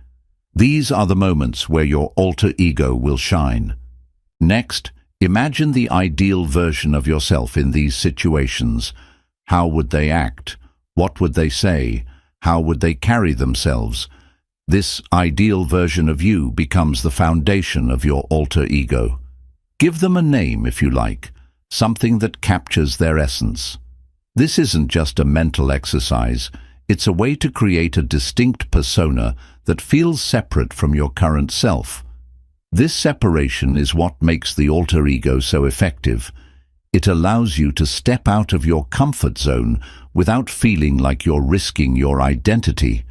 These are the moments where your alter ego will shine. Next, imagine the ideal version of yourself in these situations. How would they act? What would they say? How would they carry themselves? This ideal version of you becomes the foundation of your alter ego. Give them a name if you like, something that captures their essence. This isn't just a mental exercise, it's a way to create a distinct persona that feels separate from your current self. This separation is what makes the alter ego so effective. It allows you to step out of your comfort zone without feeling like you're risking your identity.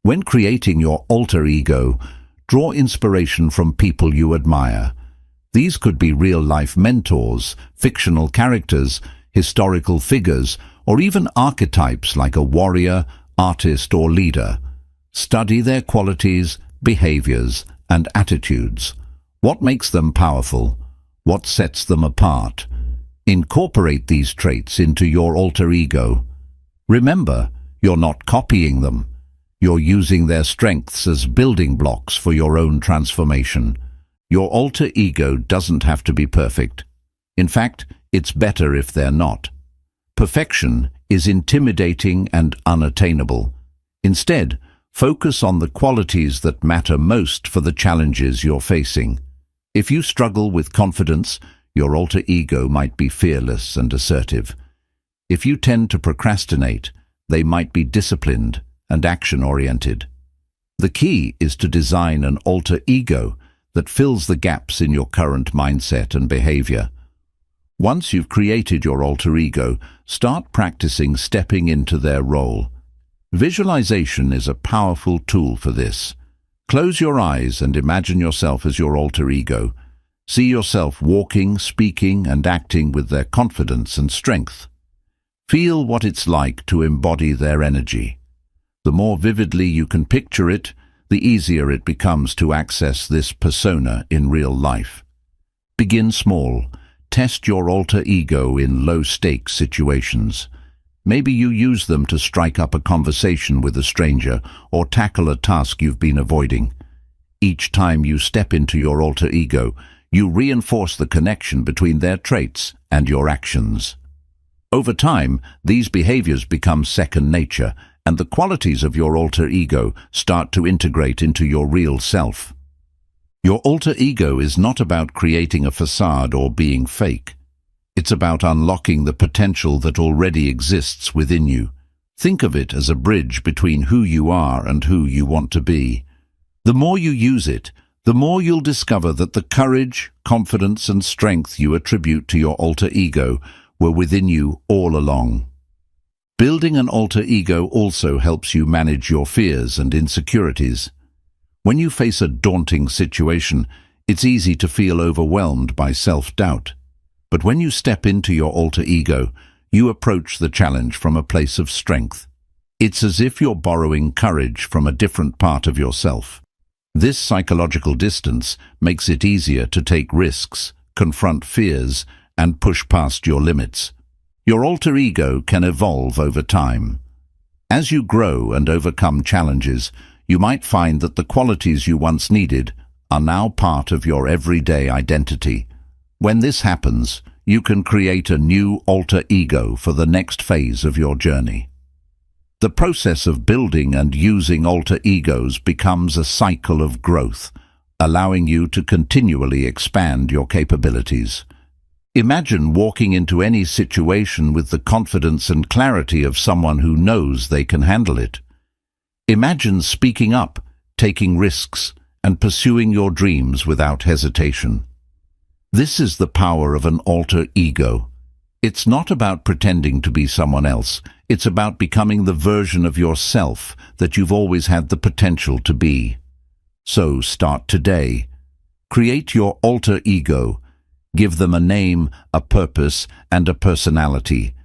When creating your alter ego, draw inspiration from people you admire. These could be real-life mentors, fictional characters, historical figures, or even archetypes like a warrior, artist, or leader. Study their qualities, behaviors, and attitudes. What makes them powerful? What sets them apart? Incorporate these traits into your alter ego. Remember, you're not copying them. You're using their strengths as building blocks for your own transformation. Your alter ego doesn't have to be perfect. In fact, it's better if they're not. Perfection is intimidating and unattainable. Instead, focus on the qualities that matter most for the challenges you're facing. If you struggle with confidence, your alter ego might be fearless and assertive. If you tend to procrastinate, they might be disciplined and action-oriented. The key is to design an alter ego that fills the gaps in your current mindset and behavior. Once you've created your alter ego, start practicing stepping into their role. Visualization is a powerful tool for this. Close your eyes and imagine yourself as your alter ego. See yourself walking, speaking, and acting with their confidence and strength. Feel what it's like to embody their energy. The more vividly you can picture it, the easier it becomes to access this persona in real life. Begin small. Test your alter ego in low-stakes situations. Maybe you use them to strike up a conversation with a stranger or tackle a task you've been avoiding. Each time you step into your alter ego, you reinforce the connection between their traits and your actions. Over time, these behaviors become second nature, and the qualities of your alter ego start to integrate into your real self. Your alter ego is not about creating a facade or being fake. It's about unlocking the potential that already exists within you. Think of it as a bridge between who you are and who you want to be. The more you use it, the more you'll discover that the courage, confidence, and strength you attribute to your alter ego were within you all along. Building an alter ego also helps you manage your fears and insecurities. When you face a daunting situation, it's easy to feel overwhelmed by self-doubt. But when you step into your alter ego, you approach the challenge from a place of strength. It's as if you're borrowing courage from a different part of yourself. This psychological distance makes it easier to take risks, confront fears, and push past your limits. Your alter ego can evolve over time. As you grow and overcome challenges, you might find that the qualities you once needed are now part of your everyday identity. When this happens, you can create a new alter ego for the next phase of your journey. The process of building and using alter egos becomes a cycle of growth, allowing you to continually expand your capabilities. Imagine walking into any situation with the confidence and clarity of someone who knows they can handle it. Imagine speaking up, taking risks, and pursuing your dreams without hesitation. This is the power of an alter ego. It's not about pretending to be someone else. It's about becoming the version of yourself that you've always had the potential to be. So start today. Create your alter ego. Give them a name, a purpose, and a personality.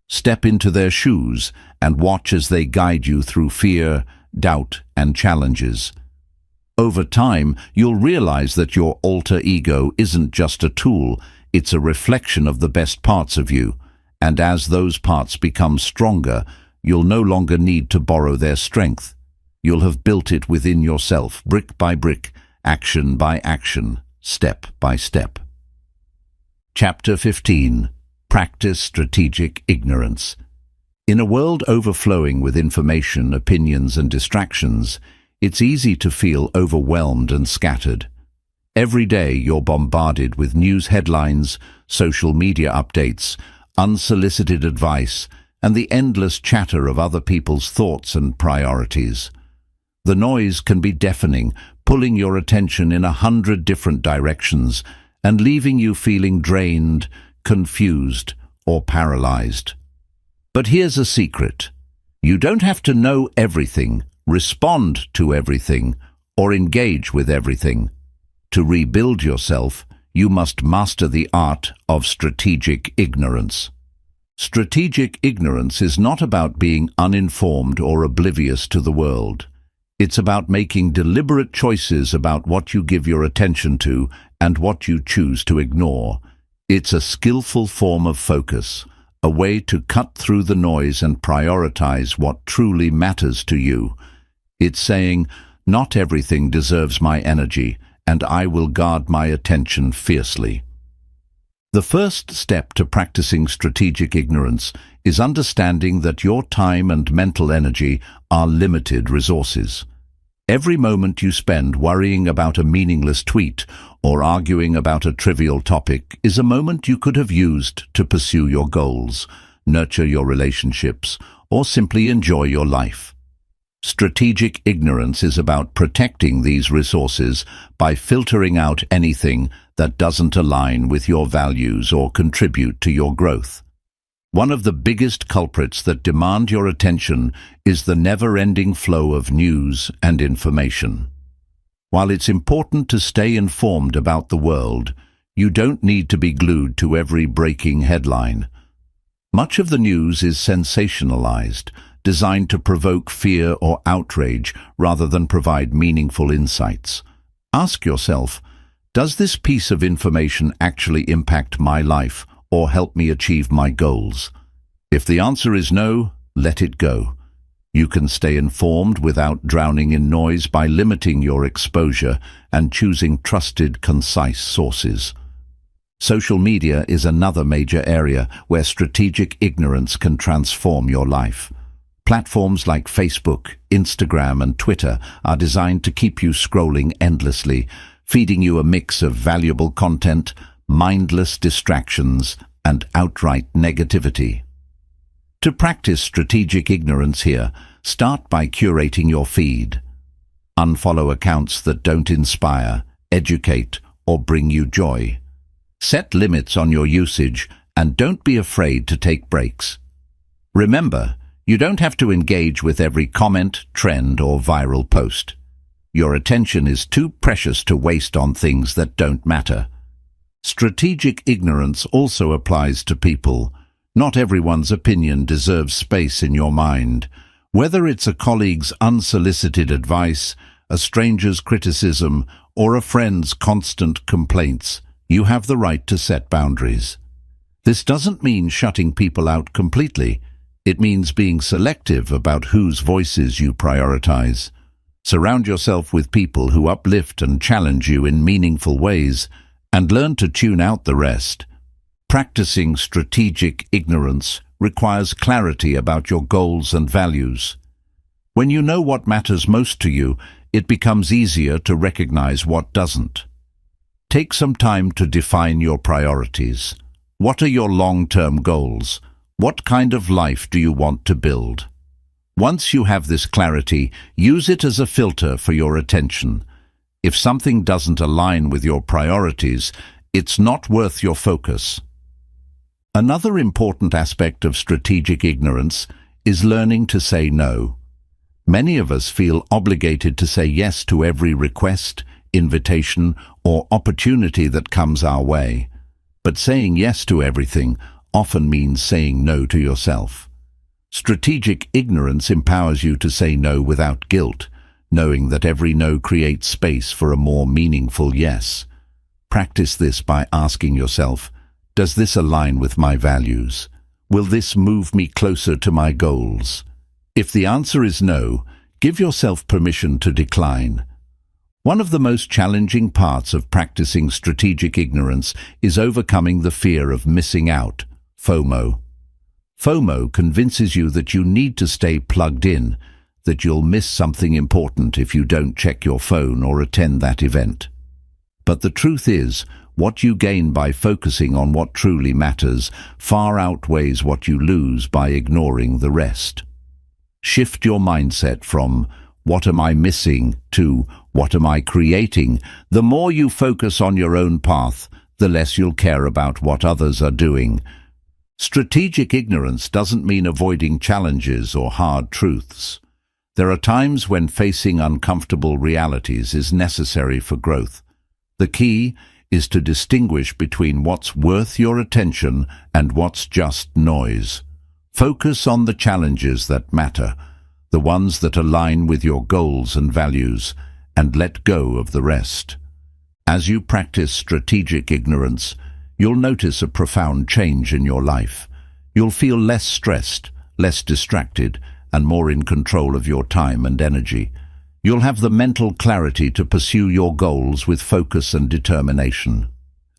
Step into their shoes and watch as they guide you through fear, doubt, and challenges. Over time, you'll realize that your alter ego isn't just a tool, it's a reflection of the best parts of you. And as those parts become stronger, you'll no longer need to borrow their strength. You'll have built it within yourself, brick by brick, action by action, step by step. Chapter 15. Practice Strategic Ignorance. In a world overflowing with information, opinions, and distractions, it's easy to feel overwhelmed and scattered. Every day you're bombarded with news headlines, social media updates, unsolicited advice, and the endless chatter of other people's thoughts and priorities. The noise can be deafening, pulling your attention in 100 different directions and leaving you feeling drained, confused, or paralyzed. But here's a secret. You don't have to know everything, respond to everything, or engage with everything. To rebuild yourself, you must master the art of strategic ignorance. Strategic ignorance is not about being uninformed or oblivious to the world. It's about making deliberate choices about what you give your attention to and what you choose to ignore. It's a skillful form of focus, a way to cut through the noise and prioritize what truly matters to you. It's saying, not everything deserves my energy, and I will guard my attention fiercely. The first step to practicing strategic ignorance is understanding that your time and mental energy are limited resources. Every moment you spend worrying about a meaningless tweet or arguing about a trivial topic is a moment you could have used to pursue your goals, nurture your relationships, or simply enjoy your life. Strategic ignorance is about protecting these resources by filtering out anything that doesn't align with your values or contribute to your growth. One of the biggest culprits that demand your attention is the never-ending flow of news and information. While it's important to stay informed about the world, you don't need to be glued to every breaking headline. Much of the news is sensationalized, designed to provoke fear or outrage rather than provide meaningful insights. Ask yourself, does this piece of information actually impact my life or help me achieve my goals? If the answer is no, let it go. You can stay informed without drowning in noise by limiting your exposure and choosing trusted, concise sources. Social media is another major area where strategic ignorance can transform your life. Platforms like Facebook, Instagram, and Twitter are designed to keep you scrolling endlessly, feeding you a mix of valuable content, mindless distractions, and outright negativity. To practice strategic ignorance here, start by curating your feed. Unfollow accounts that don't inspire, educate, or bring you joy. Set limits on your usage and don't be afraid to take breaks. Remember, you don't have to engage with every comment, trend, or viral post. Your attention is too precious to waste on things that don't matter. Strategic ignorance also applies to people. Not everyone's opinion deserves space in your mind. Whether it's a colleague's unsolicited advice, a stranger's criticism, or a friend's constant complaints, you have the right to set boundaries. This doesn't mean shutting people out completely. It means being selective about whose voices you prioritize. Surround yourself with people who uplift and challenge you in meaningful ways, and learn to tune out the rest. Practicing strategic ignorance requires clarity about your goals and values. When you know what matters most to you, it becomes easier to recognize what doesn't. Take some time to define your priorities. What are your long-term goals? What kind of life do you want to build? Once you have this clarity, use it as a filter for your attention. If something doesn't align with your priorities, it's not worth your focus. Another important aspect of strategic ignorance is learning to say no. Many of us feel obligated to say yes to every request, invitation, or opportunity that comes our way. But saying yes to everything often means saying no to yourself. Strategic ignorance empowers you to say no without guilt, knowing that every no creates space for a more meaningful yes. Practice this by asking yourself, does this align with my values? Will this move me closer to my goals? If the answer is no, give yourself permission to decline. One of the most challenging parts of practicing strategic ignorance is overcoming the fear of missing out, FOMO. FOMO convinces you that you need to stay plugged in, that you'll miss something important if you don't check your phone or attend that event. But the truth is, what you gain by focusing on what truly matters far outweighs what you lose by ignoring the rest. Shift your mindset from "what am I missing" to "what am I creating?" The more you focus on your own path, the less you'll care about what others are doing. Strategic ignorance doesn't mean avoiding challenges or hard truths. There are times when facing uncomfortable realities is necessary for growth. The key is to distinguish between what's worth your attention and what's just noise. Focus on the challenges that matter, the ones that align with your goals and values, and let go of the rest. As you practice strategic ignorance, you'll notice a profound change in your life. You'll feel less stressed, less distracted, and more in control of your time and energy. You'll have the mental clarity to pursue your goals with focus and determination.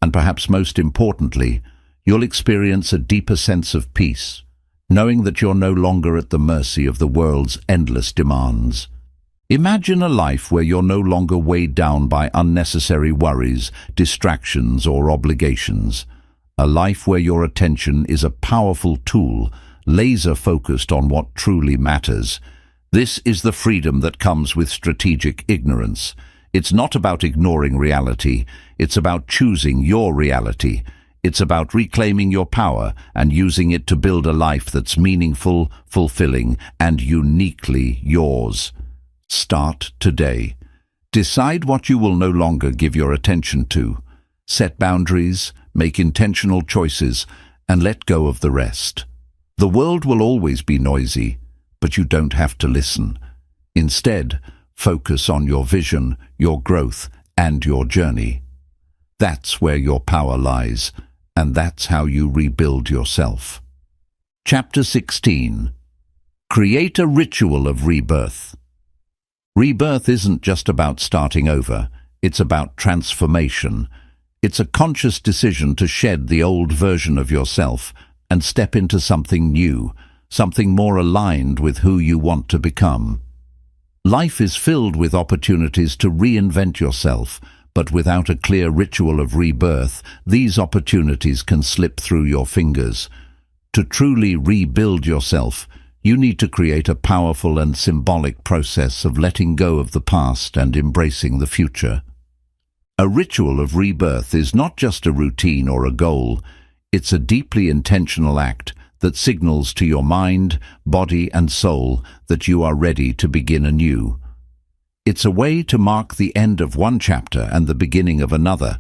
And perhaps most importantly, you'll experience a deeper sense of peace, knowing that you're no longer at the mercy of the world's endless demands. Imagine a life where you're no longer weighed down by unnecessary worries, distractions, or obligations. A life where your attention is a powerful tool, laser-focused on what truly matters. This is the freedom that comes with strategic ignorance. It's not about ignoring reality, it's about choosing your reality. It's about reclaiming your power and using it to build a life that's meaningful, fulfilling, and uniquely yours. Start today. Decide what you will no longer give your attention to. Set boundaries, make intentional choices, and let go of the rest. The world will always be noisy, but you don't have to listen. Instead, focus on your vision, your growth, and your journey. That's where your power lies, and that's how you rebuild yourself. Chapter 16. Create a ritual of rebirth. Rebirth isn't just about starting over, it's about transformation. It's a conscious decision to shed the old version of yourself and step into something new, something more aligned with who you want to become. Life is filled with opportunities to reinvent yourself, but without a clear ritual of rebirth, these opportunities can slip through your fingers. To truly rebuild yourself, you need to create a powerful and symbolic process of letting go of the past and embracing the future. A ritual of rebirth is not just a routine or a goal, it's a deeply intentional act that signals to your mind, body, and soul that you are ready to begin anew. It's a way to mark the end of one chapter and the beginning of another,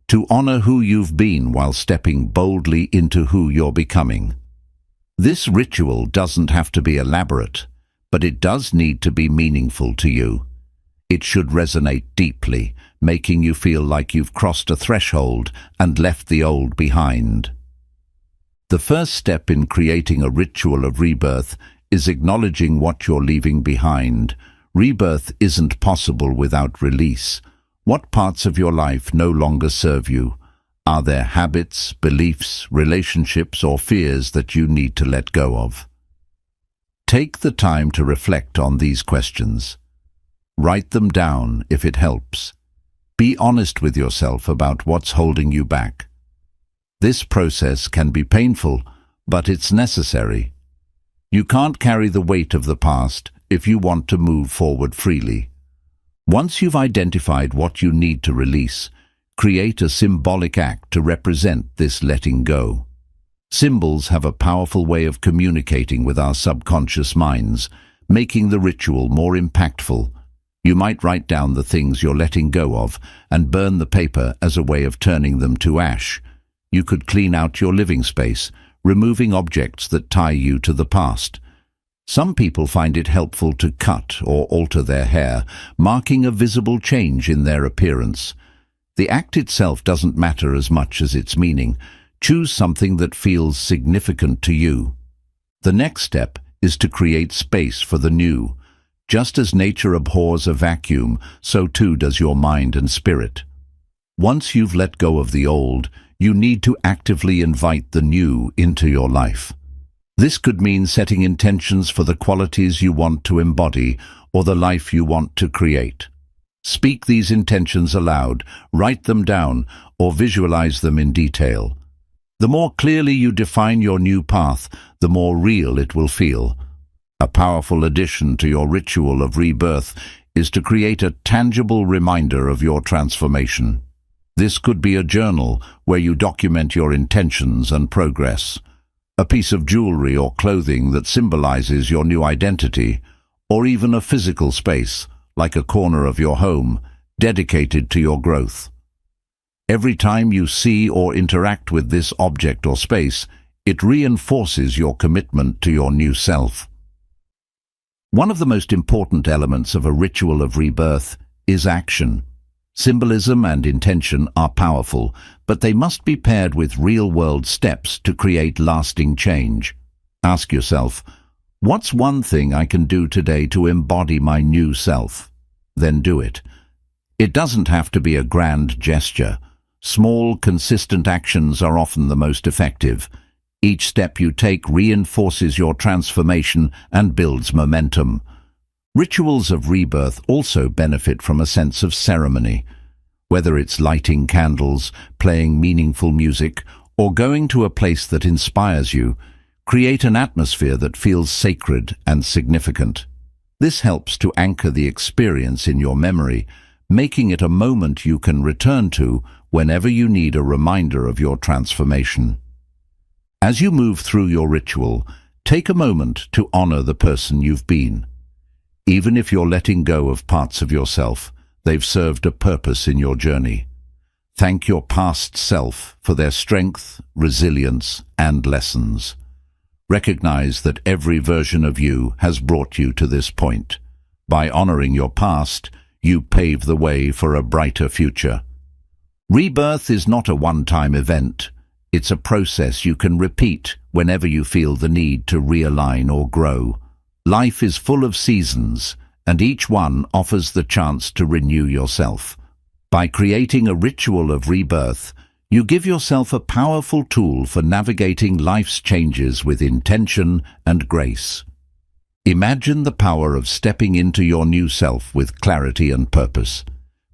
to honor who you've been while stepping boldly into who you're becoming. This ritual doesn't have to be elaborate, but it does need to be meaningful to you. It should resonate deeply, making you feel like you've crossed a threshold and left the old behind. The first step in creating a ritual of rebirth is acknowledging what you're leaving behind. Rebirth isn't possible without release. What parts of your life no longer serve you? Are there habits, beliefs, relationships, or fears that you need to let go of? Take the time to reflect on these questions. Write them down if it helps. Be honest with yourself about what's holding you back. This process can be painful, but it's necessary. You can't carry the weight of the past if you want to move forward freely. Once you've identified what you need to release, create a symbolic act to represent this letting go. Symbols have a powerful way of communicating with our subconscious minds, making the ritual more impactful. You might write down the things you're letting go of and burn the paper as a way of turning them to ash. You could clean out your living space, removing objects that tie you to the past. Some people find it helpful to cut or alter their hair, marking a visible change in their appearance. The act itself doesn't matter as much as its meaning. Choose something that feels significant to you. The next step is to create space for the new. Just as nature abhors a vacuum, so too does your mind and spirit. Once you've let go of the old, you need to actively invite the new into your life. This could mean setting intentions for the qualities you want to embody or the life you want to create. Speak these intentions aloud, write them down, or visualize them in detail. The more clearly you define your new path, the more real it will feel. A powerful addition to your ritual of rebirth is to create a tangible reminder of your transformation. This could be a journal where you document your intentions and progress, a piece of jewelry or clothing that symbolizes your new identity, or even a physical space, like a corner of your home, dedicated to your growth. Every time you see or interact with this object or space, it reinforces your commitment to your new self. One of the most important elements of a ritual of rebirth is action. Symbolism and intention are powerful, but they must be paired with real-world steps to create lasting change. Ask yourself, what's one thing I can do today to embody my new self? Then do it. It doesn't have to be a grand gesture. Small, consistent actions are often the most effective. Each step you take reinforces your transformation and builds momentum. Rituals of rebirth also benefit from a sense of ceremony. Whether it's lighting candles, playing meaningful music, or going to a place that inspires you, create an atmosphere that feels sacred and significant. This helps to anchor the experience in your memory, making it a moment you can return to whenever you need a reminder of your transformation. As you move through your ritual, take a moment to honor the person you've been. Even if you're letting go of parts of yourself, they've served a purpose in your journey. Thank your past self for their strength, resilience, and lessons. Recognize that every version of you has brought you to this point. By honoring your past, you pave the way for a brighter future. Rebirth is not a one-time event. It's a process you can repeat whenever you feel the need to realign or grow. Life is full of seasons, and each one offers the chance to renew yourself. By creating a ritual of rebirth, you give yourself a powerful tool for navigating life's changes with intention and grace. Imagine the power of stepping into your new self with clarity and purpose.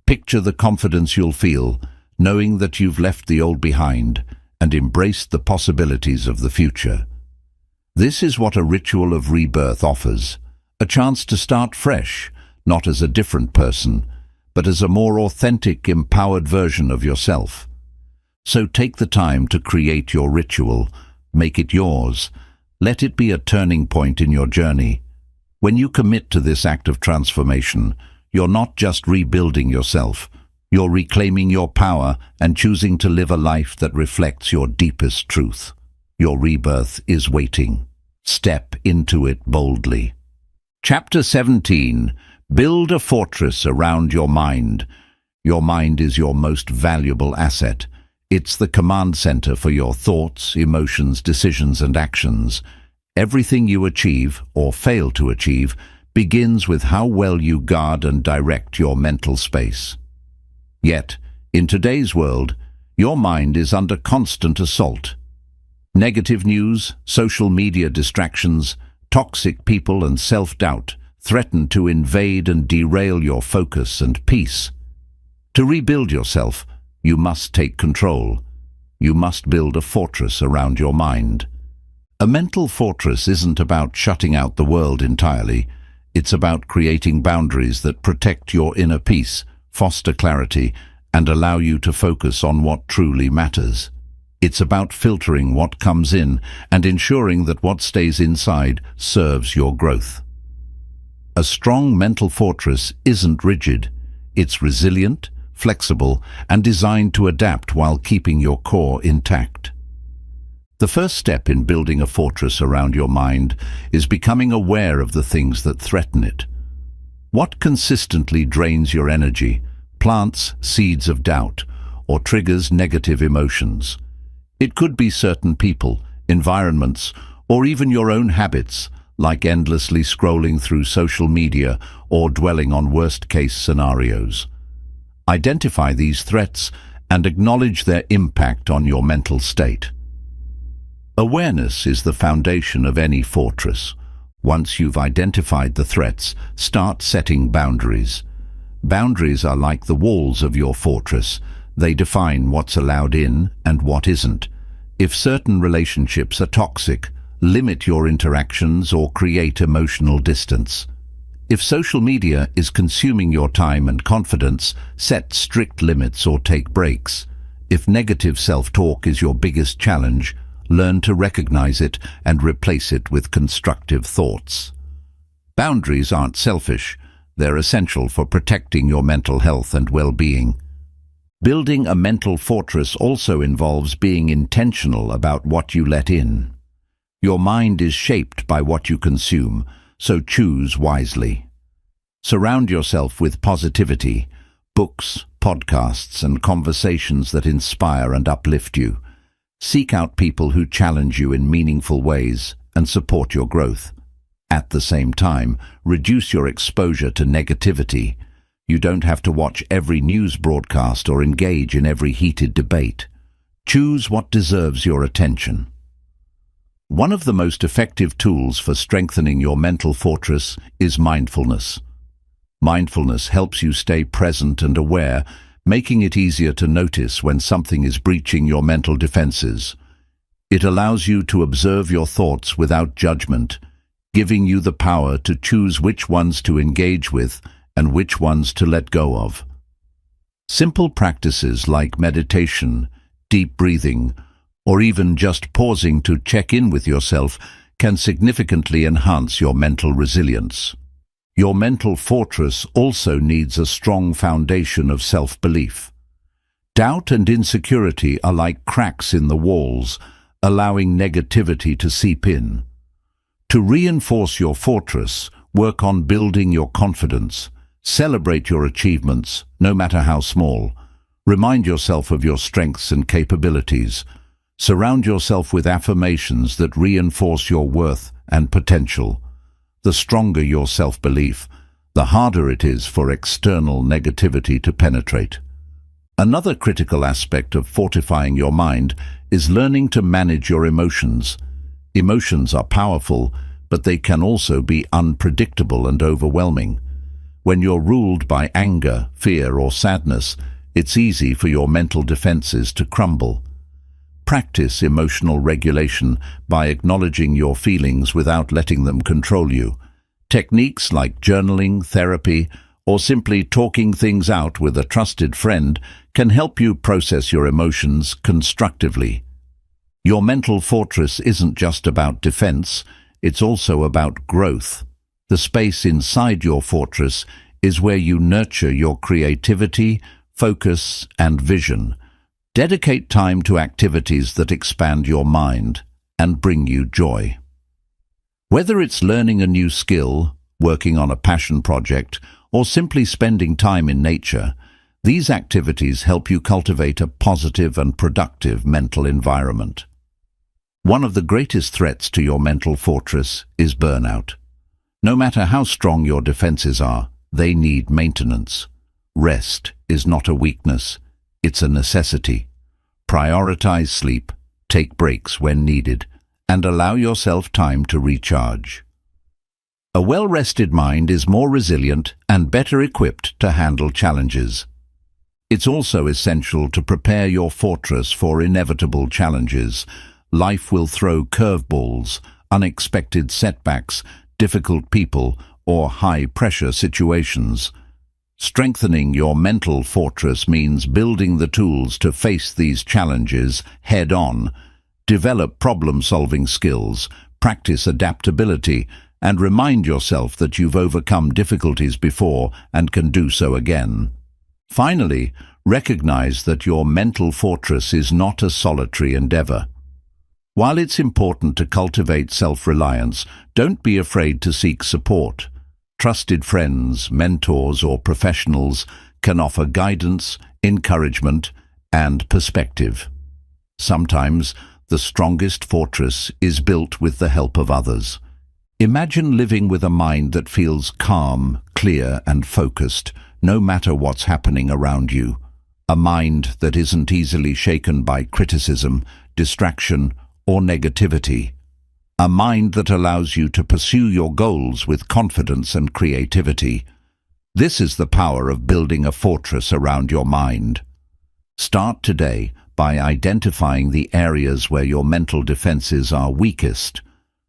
Picture the confidence you'll feel, knowing that you've left the old behind and embraced the possibilities of the future. This is what a ritual of rebirth offers, a chance to start fresh, not as a different person, but as a more authentic, empowered version of yourself. So take the time to create your ritual, make it yours. Let it be a turning point in your journey. When you commit to this act of transformation, you're not just rebuilding yourself, you're reclaiming your power and choosing to live a life that reflects your deepest truth. Your rebirth is waiting. Step into it boldly. Chapter 17. Build a fortress around your mind. Your mind is your most valuable asset. It's the command center for your thoughts, emotions, decisions, and actions. Everything you achieve, or fail to achieve, begins with how well you guard and direct your mental space. Yet, in today's world, Your mind is under constant assault. Negative news, social media distractions, toxic people and self-doubt threaten to invade and derail your focus and peace. To rebuild yourself, you must take control. You must build a fortress around your mind. A mental fortress isn't about shutting out the world entirely. It's about creating boundaries that protect your inner peace, foster clarity, and allow you to focus on what truly matters. It's about filtering what comes in and ensuring that what stays inside serves your growth. A strong mental fortress isn't rigid. It's resilient, flexible, and designed to adapt while keeping your core intact. The first step in building a fortress around your mind is becoming aware of the things that threaten it. What consistently drains your energy, plants seeds of doubt, or triggers negative emotions? It could be certain people, environments, or even your own habits, like endlessly scrolling through social media or dwelling on worst-case scenarios. Identify these threats and acknowledge their impact on your mental state. Awareness is the foundation of any fortress. Once you've identified the threats, start setting boundaries. Boundaries are like the walls of your fortress. They define what's allowed in and what isn't. If certain relationships are toxic, limit your interactions or create emotional distance. If social media is consuming your time and confidence, set strict limits or take breaks. If negative self-talk is your biggest challenge, learn to recognize it and replace it with constructive thoughts. Boundaries aren't selfish. They're essential for protecting your mental health and well-being. Building a mental fortress also involves being intentional about what you let in. Your mind is shaped by what you consume, so choose wisely. Surround yourself with positivity, books, podcasts, and conversations that inspire and uplift you. Seek out people who challenge you in meaningful ways and support your growth. At the same time, reduce your exposure to negativity. You don't have to watch every news broadcast or engage in every heated debate. Choose what deserves your attention. One of the most effective tools for strengthening your mental fortress is mindfulness. Mindfulness helps you stay present and aware, making it easier to notice when something is breaching your mental defenses. It allows you to observe your thoughts without judgment, giving you the power to choose which ones to engage with and which ones to let go of. Simple practices like meditation, deep breathing, or even just pausing to check in with yourself can significantly enhance your mental resilience. Your mental fortress also needs a strong foundation of self-belief. Doubt and insecurity are like cracks in the walls, allowing negativity to seep in. To reinforce your fortress, work on building your confidence. Celebrate your achievements, no matter how small. Remind yourself of your strengths and capabilities. Surround yourself with affirmations that reinforce your worth and potential. The stronger your self-belief, the harder it is for external negativity to penetrate. Another critical aspect of fortifying your mind is learning to manage your emotions. Emotions are powerful, but they can also be unpredictable and overwhelming. When you're ruled by anger, fear, or sadness, it's easy for your mental defenses to crumble. Practice emotional regulation by acknowledging your feelings without letting them control you. Techniques like journaling, therapy, or simply talking things out with a trusted friend can help you process your emotions constructively. Your mental fortress isn't just about defense, it's also about growth. The space inside your fortress is where you nurture your creativity, focus, and vision. Dedicate time to activities that expand your mind and bring you joy. Whether it's learning a new skill, working on a passion project, or simply spending time in nature, these activities help you cultivate a positive and productive mental environment. One of the greatest threats to your mental fortress is burnout. No matter how strong your defenses are, they need maintenance. Rest is not a weakness, it's a necessity. Prioritize sleep, take breaks when needed, and allow yourself time to recharge. A well-rested mind is more resilient and better equipped to handle challenges. It's also essential to prepare your fortress for inevitable challenges. Life will throw curveballs, unexpected setbacks, difficult people, or high-pressure situations. Strengthening your mental fortress means building the tools to face these challenges head-on. Develop problem-solving skills, practice adaptability, and remind yourself that you've overcome difficulties before and can do so again. Finally, recognize that your mental fortress is not a solitary endeavor. While it's important to cultivate self-reliance, don't be afraid to seek support. Trusted friends, mentors, or professionals can offer guidance, encouragement, and perspective. Sometimes, the strongest fortress is built with the help of others. Imagine living with a mind that feels calm, clear, and focused, no matter what's happening around you. A mind that isn't easily shaken by criticism, distraction, or negativity. A mind that allows you to pursue your goals with confidence and creativity. This is the power of building a fortress around your mind. Start today by identifying the areas where your mental defenses are weakest.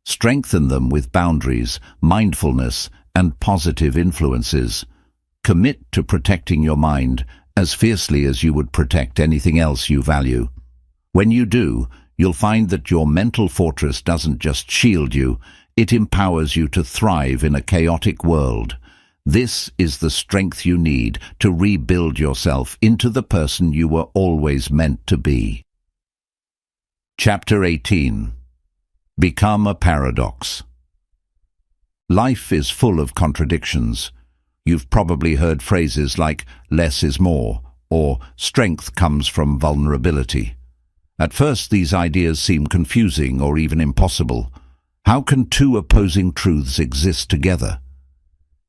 Strengthen them with boundaries, mindfulness, and positive influences. Commit to protecting your mind as fiercely as you would protect anything else you value. When you do, you'll find that your mental fortress doesn't just shield you, it empowers you to thrive in a chaotic world. This is the strength you need to rebuild yourself into the person you were always meant to be. Chapter 18. Become a Paradox. Life is full of contradictions. You've probably heard phrases like less is more or strength comes from vulnerability. At first, these ideas seem confusing or even impossible. How can two opposing truths exist together?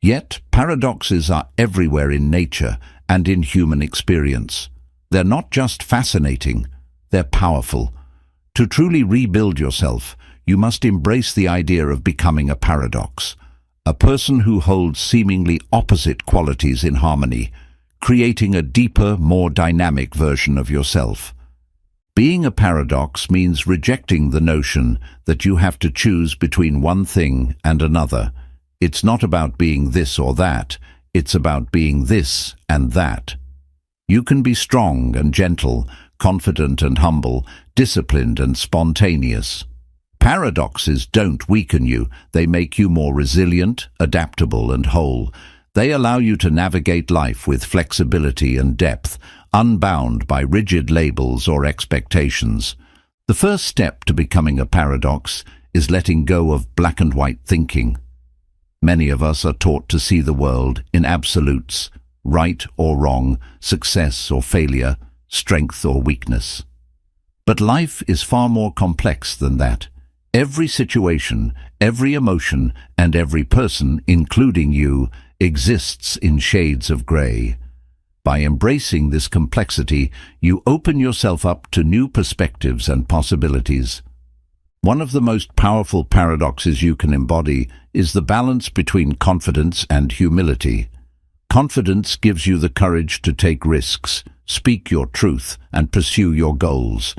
Yet, paradoxes are everywhere in nature and in human experience. They're not just fascinating, they're powerful. To truly rebuild yourself, you must embrace the idea of becoming a paradox, a person who holds seemingly opposite qualities in harmony, creating a deeper, more dynamic version of yourself. Being a paradox means rejecting the notion that you have to choose between one thing and another. It's not about being this or that, it's about being this and that. You can be strong and gentle, confident and humble, disciplined and spontaneous. Paradoxes don't weaken you, they make you more resilient, adaptable and whole. They allow you to navigate life with flexibility and depth, unbound by rigid labels or expectations. The first step to becoming a paradox is letting go of black and white thinking. Many of us are taught to see the world in absolutes, right or wrong, success or failure, strength or weakness. But life is far more complex than that. Every situation, every emotion, and every person, including you, exists in shades of gray. By embracing this complexity, you open yourself up to new perspectives and possibilities. One of the most powerful paradoxes you can embody is the balance between confidence and humility. Confidence gives you the courage to take risks, speak your truth, and pursue your goals.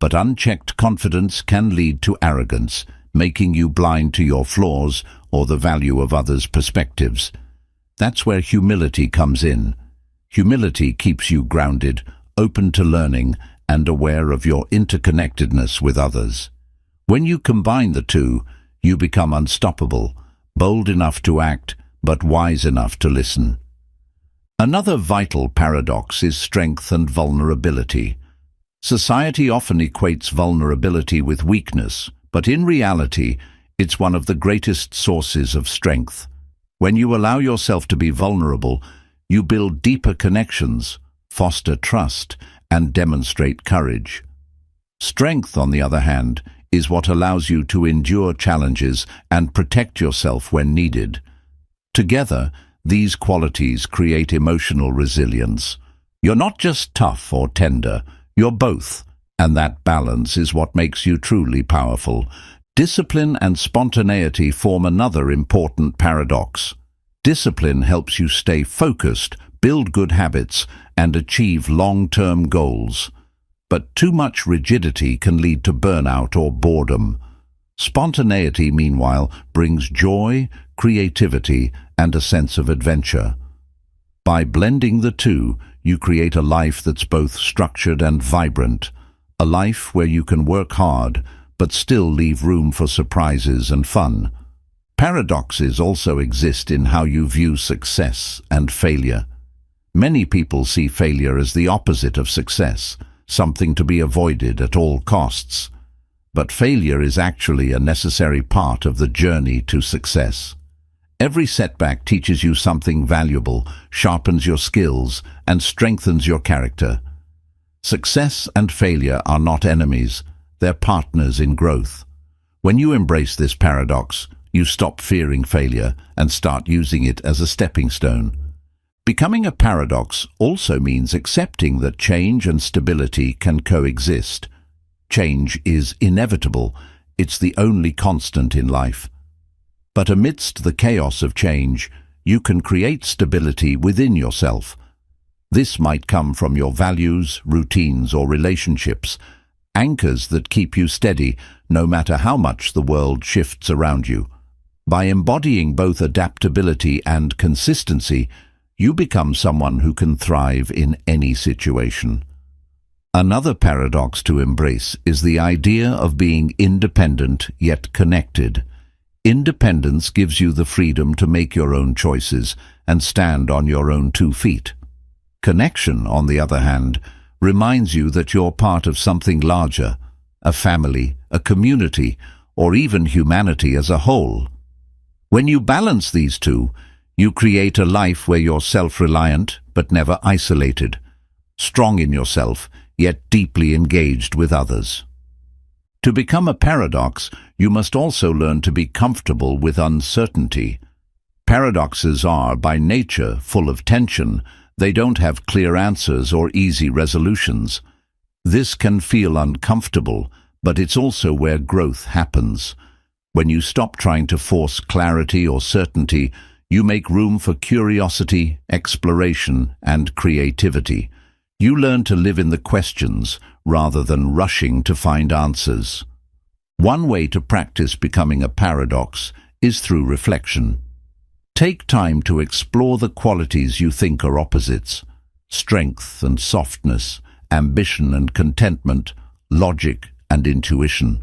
But unchecked confidence can lead to arrogance, making you blind to your flaws or the value of others' perspectives. That's where humility comes in. Humility keeps you grounded, open to learning, and aware of your interconnectedness with others. When you combine the two, you become unstoppable, bold enough to act, but wise enough to listen. Another vital paradox is strength and vulnerability. Society often equates vulnerability with weakness, but in reality, it's one of the greatest sources of strength. When you allow yourself to be vulnerable, you build deeper connections, foster trust, and demonstrate courage. Strength, on the other hand, is what allows you to endure challenges and protect yourself when needed. Together, these qualities create emotional resilience. You're not just tough or tender, you're both, And that balance is what makes you truly powerful. Discipline and spontaneity form another important paradox. Discipline helps you stay focused, build good habits, and achieve long-term goals. But too much rigidity can lead to burnout or boredom. Spontaneity, meanwhile, brings joy, creativity, and a sense of adventure. By blending the two, you create a life that's both structured and vibrant, a life where you can work hard, but still leave room for surprises and fun. Paradoxes also exist in how you view success and failure. Many people see failure as the opposite of success, something to be avoided at all costs. But failure is actually a necessary part of the journey to success. Every setback teaches you something valuable, sharpens your skills, and strengthens your character. Success and failure are not enemies, they're partners in growth. When you embrace this paradox, you stop fearing failure and start using it as a stepping stone. Becoming a paradox also means accepting that change and stability can coexist. Change is inevitable. It's the only constant in life. But amidst the chaos of change, you can create stability within yourself. This might come from your values, routines, or relationships, anchors that keep you steady no matter how much the world shifts around you. By embodying both adaptability and consistency, you become someone who can thrive in any situation. Another paradox to embrace is the idea of being independent yet connected. Independence gives you the freedom to make your own choices and stand on your own 2 feet. Connection, on the other hand, reminds you that you're part of something larger, a family, a community, or even humanity as a whole. When you balance these two, you create a life where you're self-reliant but never isolated, strong in yourself, yet deeply engaged with others. To become a paradox, you must also learn to be comfortable with uncertainty. Paradoxes are, by nature, full of tension. They don't have clear answers or easy resolutions. This can feel uncomfortable, but it's also where growth happens. When you stop trying to force clarity or certainty, you make room for curiosity, exploration, and creativity. You learn to live in the questions rather than rushing to find answers. One way to practice becoming a paradox is through reflection. Take time to explore the qualities you think are opposites: strength and softness, ambition and contentment, logic and intuition.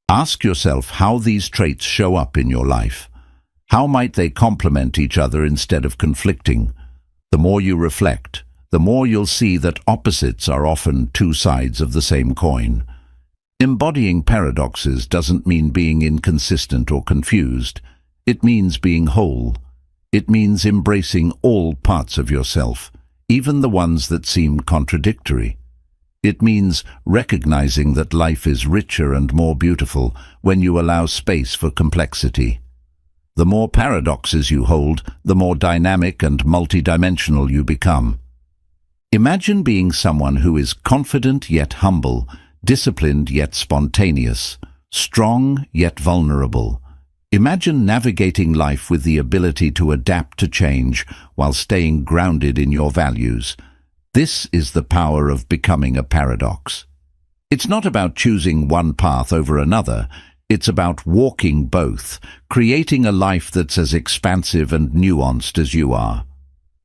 Ask yourself how these traits show up in your life. How might they complement each other instead of conflicting? The more you reflect, the more you'll see that opposites are often 2 sides of the same coin. Embodying paradoxes doesn't mean being inconsistent or confused. It means being whole. It means embracing all parts of yourself, even the ones that seem contradictory. It means recognizing that life is richer and more beautiful when you allow space for complexity. The more paradoxes you hold, the more dynamic and multidimensional you become. Imagine being someone who is confident yet humble, disciplined yet spontaneous, strong yet vulnerable. Imagine navigating life with the ability to adapt to change while staying grounded in your values. This is the power of becoming a paradox. It's not about choosing one path over another. It's about walking both, creating a life that's as expansive and nuanced as you are.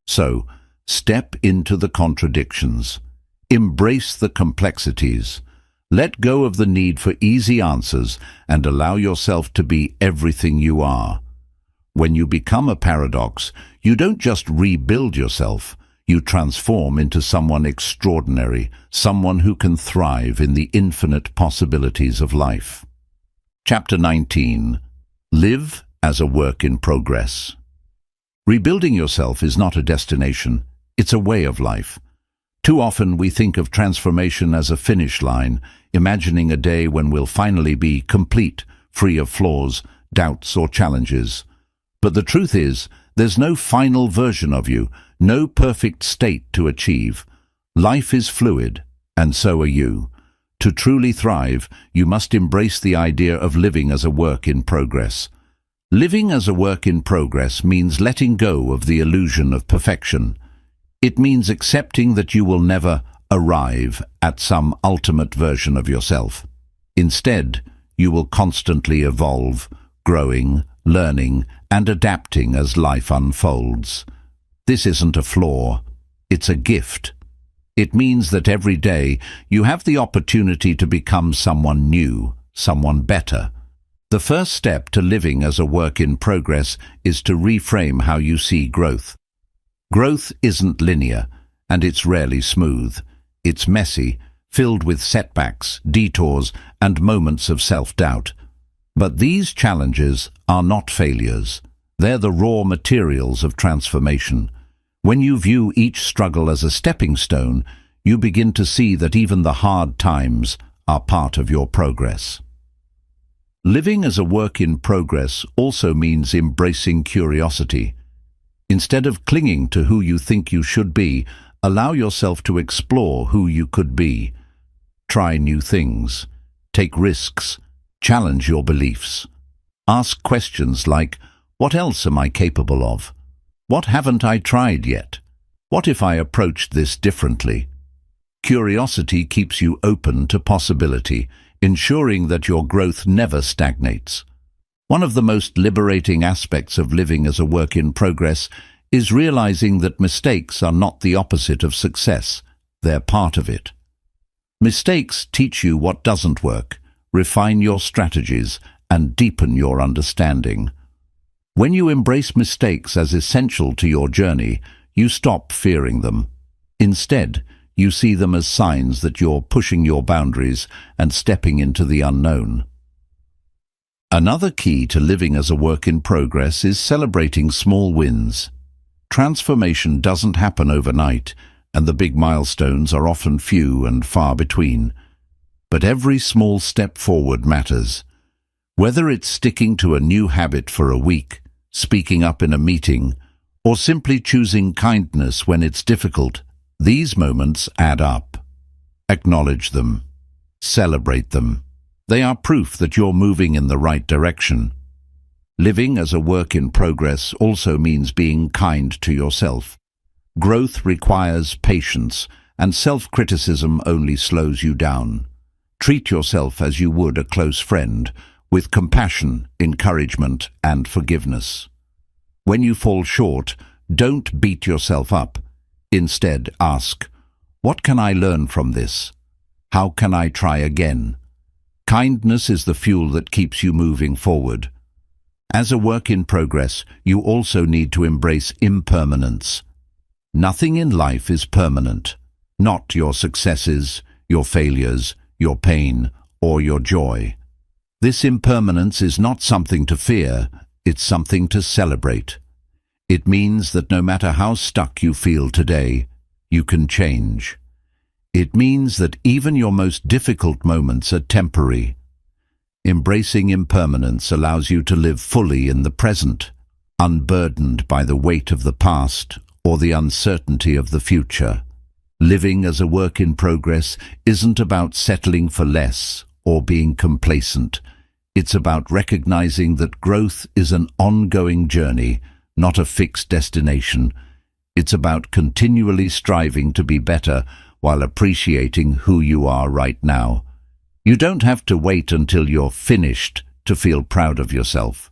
So, step into the contradictions. Embrace the complexities. Let go of the need for easy answers and allow yourself to be everything you are. When you become a paradox, you don't just rebuild yourself. You transform into someone extraordinary, someone who can thrive in the infinite possibilities of life. Chapter 19. Live as a work in progress. Rebuilding yourself is not a destination, it's a way of life. Too often we think of transformation as a finish line, imagining a day when we'll finally be complete, free of flaws, doubts, or challenges. But the truth is, there's no final version of you, no perfect state to achieve. Life is fluid, and so are you. To truly thrive, you must embrace the idea of living as a work in progress. Living as a work in progress means letting go of the illusion of perfection. It means accepting that you will never arrive at some ultimate version of yourself. Instead, you will constantly evolve, growing, learning, and adapting as life unfolds. This isn't a flaw, it's a gift. It means that every day you have the opportunity to become someone new, someone better. The first step to living as a work in progress is to reframe how you see growth. Growth isn't linear, and it's rarely smooth. It's messy, filled with setbacks, detours, and moments of self-doubt. But these challenges are not failures. They're the raw materials of transformation. When you view each struggle as a stepping stone, you begin to see that even the hard times are part of your progress. Living as a work in progress also means embracing curiosity. Instead of clinging to who you think you should be, allow yourself to explore who you could be. Try new things. Take risks. Challenge your beliefs. Ask questions like, what else am I capable of? What haven't I tried yet? What if I approached this differently? Curiosity keeps you open to possibility, ensuring that your growth never stagnates. One of the most liberating aspects of living as a work in progress is realizing that mistakes are not the opposite of success, they're part of it. Mistakes teach you what doesn't work, refine your strategies, and deepen your understanding. When you embrace mistakes as essential to your journey, you stop fearing them. Instead, you see them as signs that you're pushing your boundaries and stepping into the unknown. Another key to living as a work in progress is celebrating small wins. Transformation doesn't happen overnight, and the big milestones are often few and far between. But every small step forward matters. Whether it's sticking to a new habit for a week, speaking up in a meeting, or simply choosing kindness when it's difficult, these moments add up. Acknowledge them. Celebrate them. They are proof that you're moving in the right direction. Living as a work in progress also means being kind to yourself. Growth requires patience, and self-criticism only slows you down. Treat yourself as you would a close friend, with compassion, encouragement, and forgiveness. When you fall short, don't beat yourself up. Instead, ask, what can I learn from this? How can I try again? Kindness is the fuel that keeps you moving forward. As a work in progress, you also need to embrace impermanence. Nothing in life is permanent. Not your successes, your failures, your pain, or your joy. This impermanence is not something to fear, it's something to celebrate. It means that no matter how stuck you feel today, you can change. It means that even your most difficult moments are temporary. Embracing impermanence allows you to live fully in the present, unburdened by the weight of the past or the uncertainty of the future. Living as a work in progress isn't about settling for less or being complacent. It's about recognizing that growth is an ongoing journey, not a fixed destination. It's about continually striving to be better while appreciating who you are right now. You don't have to wait until you're finished to feel proud of yourself.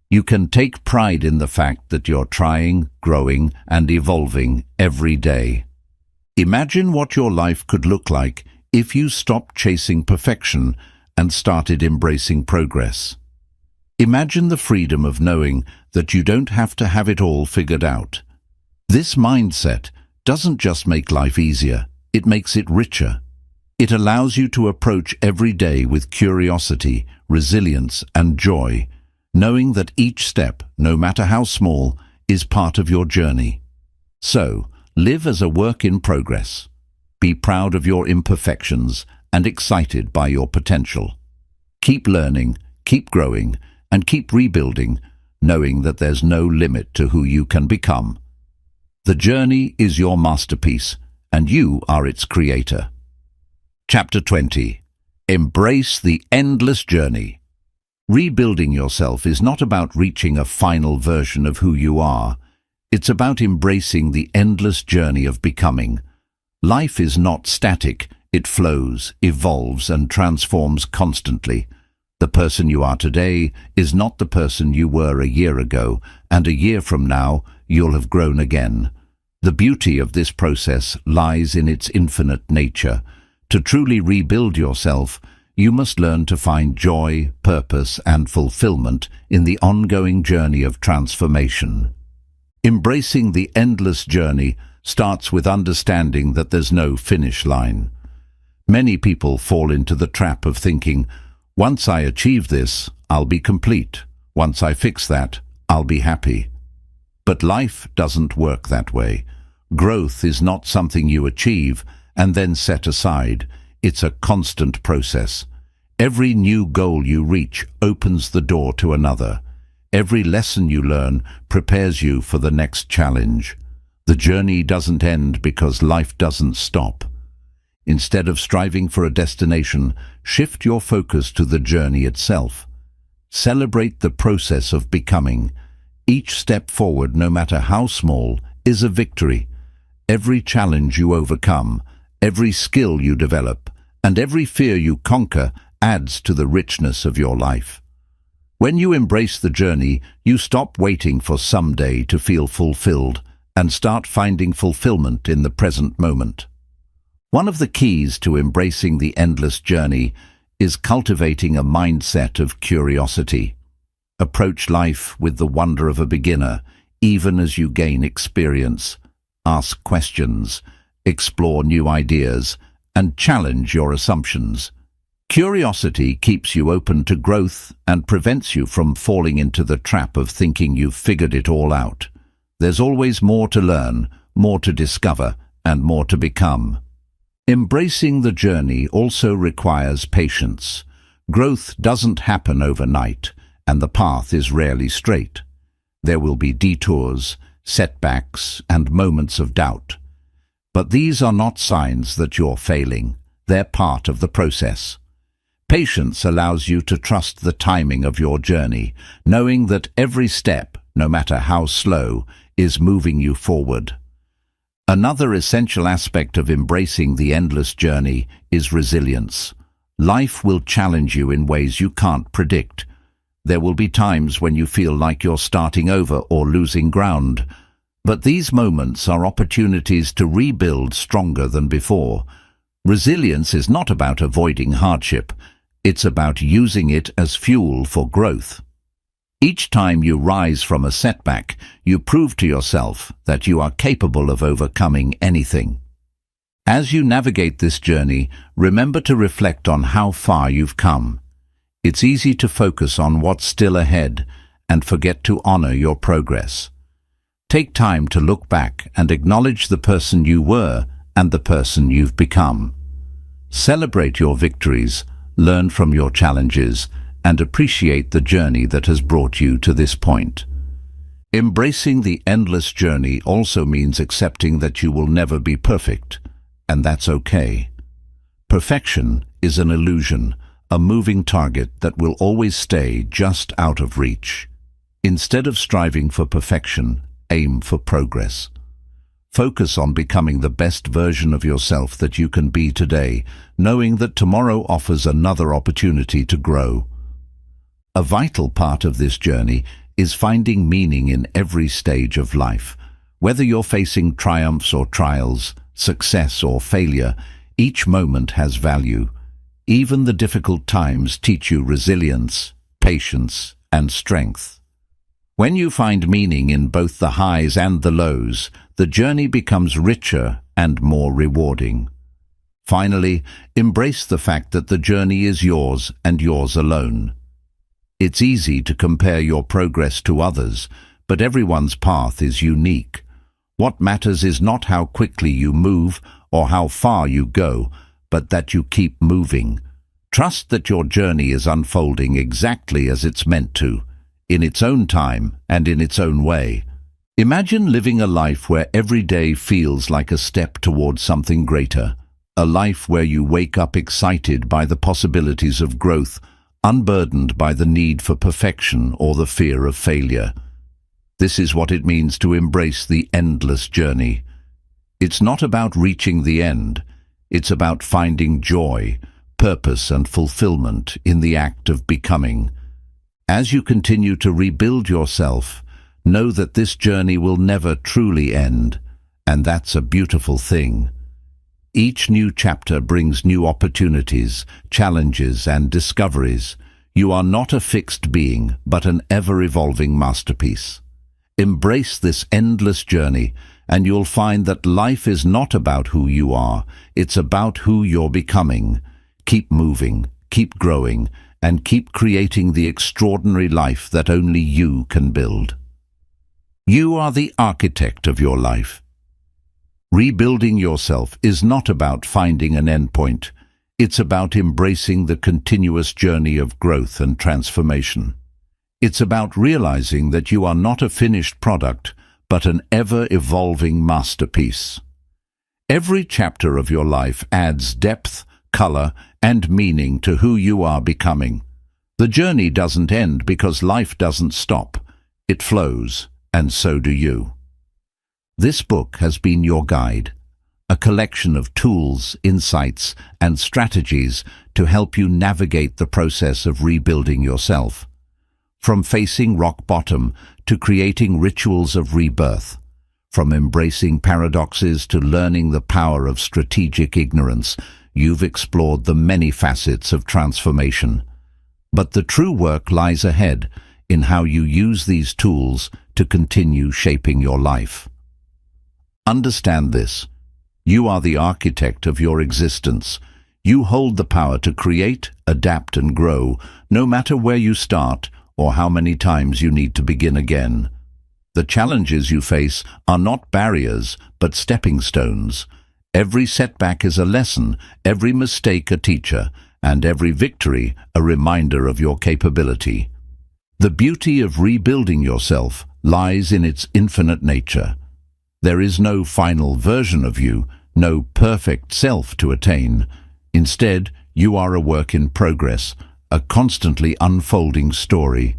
You can take pride in the fact that you're trying, growing, and evolving every day. Imagine what your life could look like if you stopped chasing perfection and started embracing progress. Imagine the freedom of knowing that you don't have to have it all figured out. This mindset doesn't just make life easier, it makes it richer. It allows you to approach every day with curiosity, resilience, and joy, knowing that each step, no matter how small, is part of your journey. So, live as a work in progress. Be proud of your imperfections and excited by your potential. Keep learning, keep growing, and keep rebuilding, knowing that there's no limit to who you can become. The journey is your masterpiece, and you are its creator. Chapter 20. Embrace the endless journey. Rebuilding yourself is not about reaching a final version of who you are. It's about embracing the endless journey of becoming. Life is not static. It flows, evolves, and transforms constantly. The person you are today is not the person you were a year ago, and a year from now, you'll have grown again. The beauty of this process lies in its infinite nature. To truly rebuild yourself, you must learn to find joy, purpose, and fulfillment in the ongoing journey of transformation. Embracing the endless journey starts with understanding that there's no finish line. Many people fall into the trap of thinking, once I achieve this, I'll be complete. Once I fix that, I'll be happy. But life doesn't work that way. Growth is not something you achieve and then set aside. It's a constant process. Every new goal you reach opens the door to another. Every lesson you learn prepares you for the next challenge. The journey doesn't end because life doesn't stop. Instead of striving for a destination, shift your focus to the journey itself. Celebrate the process of becoming. Each step forward, no matter how small, is a victory. Every challenge you overcome, every skill you develop, and every fear you conquer adds to the richness of your life. When you embrace the journey, you stop waiting for someday to feel fulfilled and start finding fulfillment in the present moment. One of the keys to embracing the endless journey is cultivating a mindset of curiosity. Approach life with the wonder of a beginner, even as you gain experience. Ask questions, explore new ideas, and challenge your assumptions. Curiosity keeps you open to growth and prevents you from falling into the trap of thinking you've figured it all out. There's always more to learn, more to discover, and more to become. Embracing the journey also requires patience. Growth doesn't happen overnight, and the path is rarely straight. There will be detours, setbacks, and moments of doubt. But these are not signs that you're failing. They're part of the process. Patience allows you to trust the timing of your journey, knowing that every step, no matter how slow, is moving you forward. Another essential aspect of embracing the endless journey is resilience. Life will challenge you in ways you can't predict. There will be times when you feel like you're starting over or losing ground. But these moments are opportunities to rebuild stronger than before. Resilience is not about avoiding hardship. It's about using it as fuel for growth. Each time you rise from a setback, you prove to yourself that you are capable of overcoming anything. As you navigate this journey, remember to reflect on how far you've come. It's easy to focus on what's still ahead and forget to honor your progress. Take time to look back and acknowledge the person you were and the person you've become. Celebrate your victories, learn from your challenges, and appreciate the journey that has brought you to this point. Embracing the endless journey also means accepting that you will never be perfect, and that's okay. Perfection is an illusion, a moving target that will always stay just out of reach. Instead of striving for perfection, aim for progress. Focus on becoming the best version of yourself that you can be today, knowing that tomorrow offers another opportunity to grow. A vital part of this journey is finding meaning in every stage of life. Whether you're facing triumphs or trials, success or failure, each moment has value. Even the difficult times teach you resilience, patience, and strength. When you find meaning in both the highs and the lows, the journey becomes richer and more rewarding. Finally, embrace the fact that the journey is yours and yours alone. It's easy to compare your progress to others, but everyone's path is unique. What matters is not how quickly you move or how far you go, but that you keep moving. Trust that your journey is unfolding exactly as it's meant to, in its own time and in its own way. Imagine living a life where every day feels like a step towards something greater, a life where you wake up excited by the possibilities of growth, unburdened by the need for perfection or the fear of failure. This is what it means to embrace the endless journey. It's not about reaching the end. It's about finding joy, purpose, and fulfillment in the act of becoming. As you continue to rebuild yourself, know that this journey will never truly end, and that's a beautiful thing. Each new chapter brings new opportunities, challenges, and discoveries. You are not a fixed being, but an ever-evolving masterpiece. Embrace this endless journey, and you'll find that life is not about who you are, it's about who you're becoming. Keep moving, keep growing, and keep creating the extraordinary life that only you can build. You are the architect of your life. Rebuilding yourself is not about finding an endpoint. It's about embracing the continuous journey of growth and transformation. It's about realizing that you are not a finished product, but an ever-evolving masterpiece. Every chapter of your life adds depth, color, and meaning to who you are becoming. The journey doesn't end because life doesn't stop. It flows, and so do you. This book has been your guide, a collection of tools, insights, and strategies to help you navigate the process of rebuilding yourself. From facing rock bottom to creating rituals of rebirth, from embracing paradoxes to learning the power of strategic ignorance, you've explored the many facets of transformation. But the true work lies ahead in how you use these tools to continue shaping your life. Understand this. You are the architect of your existence. You hold the power to create, adapt, and grow, no matter where you start or how many times you need to begin again. The challenges you face are not barriers, but stepping stones. Every setback is a lesson, every mistake a teacher, and every victory a reminder of your capability. The beauty of rebuilding yourself lies in its infinite nature. There is no final version of you, no perfect self to attain. Instead, you are a work in progress, a constantly unfolding story.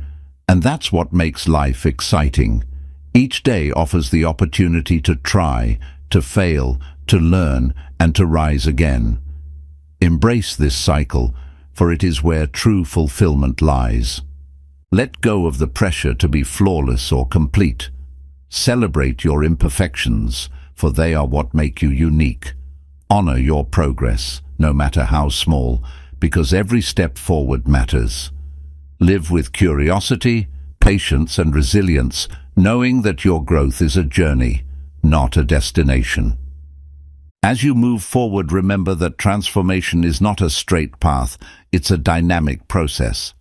And that's what makes life exciting. Each day offers the opportunity to try, to fail, to learn, and to rise again. Embrace this cycle, for it is where true fulfillment lies. Let go of the pressure to be flawless or complete. Celebrate your imperfections, for they are what make you unique. Honor your progress, no matter how small, because every step forward matters. Live with curiosity, patience, and resilience, knowing that your growth is a journey, not a destination. As you move forward, remember that transformation is not a straight path, it's a dynamic process.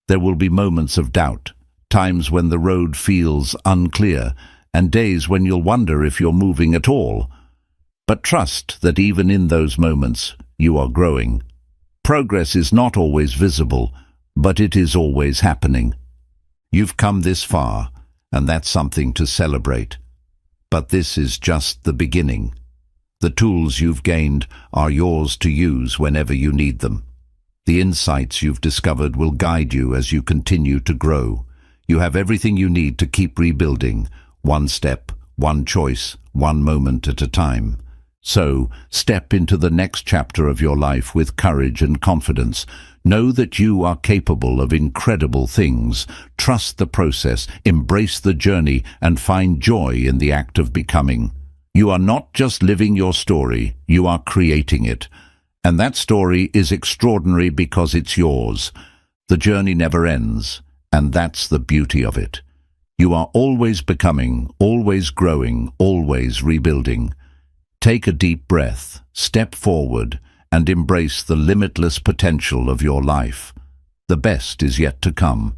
There will be moments of doubt, times when the road feels unclear, and days when you'll wonder if you're moving at all. But trust that even in those moments, you are growing. Progress is not always visible, but it is always happening. You've come this far, and that's something to celebrate. But this is just the beginning. The tools you've gained are yours to use whenever you need them. The insights you've discovered will guide you as you continue to grow. You have everything you need to keep rebuilding, one step, one choice, one moment at a time. So, step into the next chapter of your life with courage and confidence. Know that you are capable of incredible things. Trust the process, embrace the journey, and find joy in the act of becoming. You are not just living your story, you are creating it. And that story is extraordinary because it's yours. The journey never ends, and that's the beauty of it. You are always becoming, always growing, always rebuilding. Take a deep breath, step forward, and embrace the limitless potential of your life. The best is yet to come.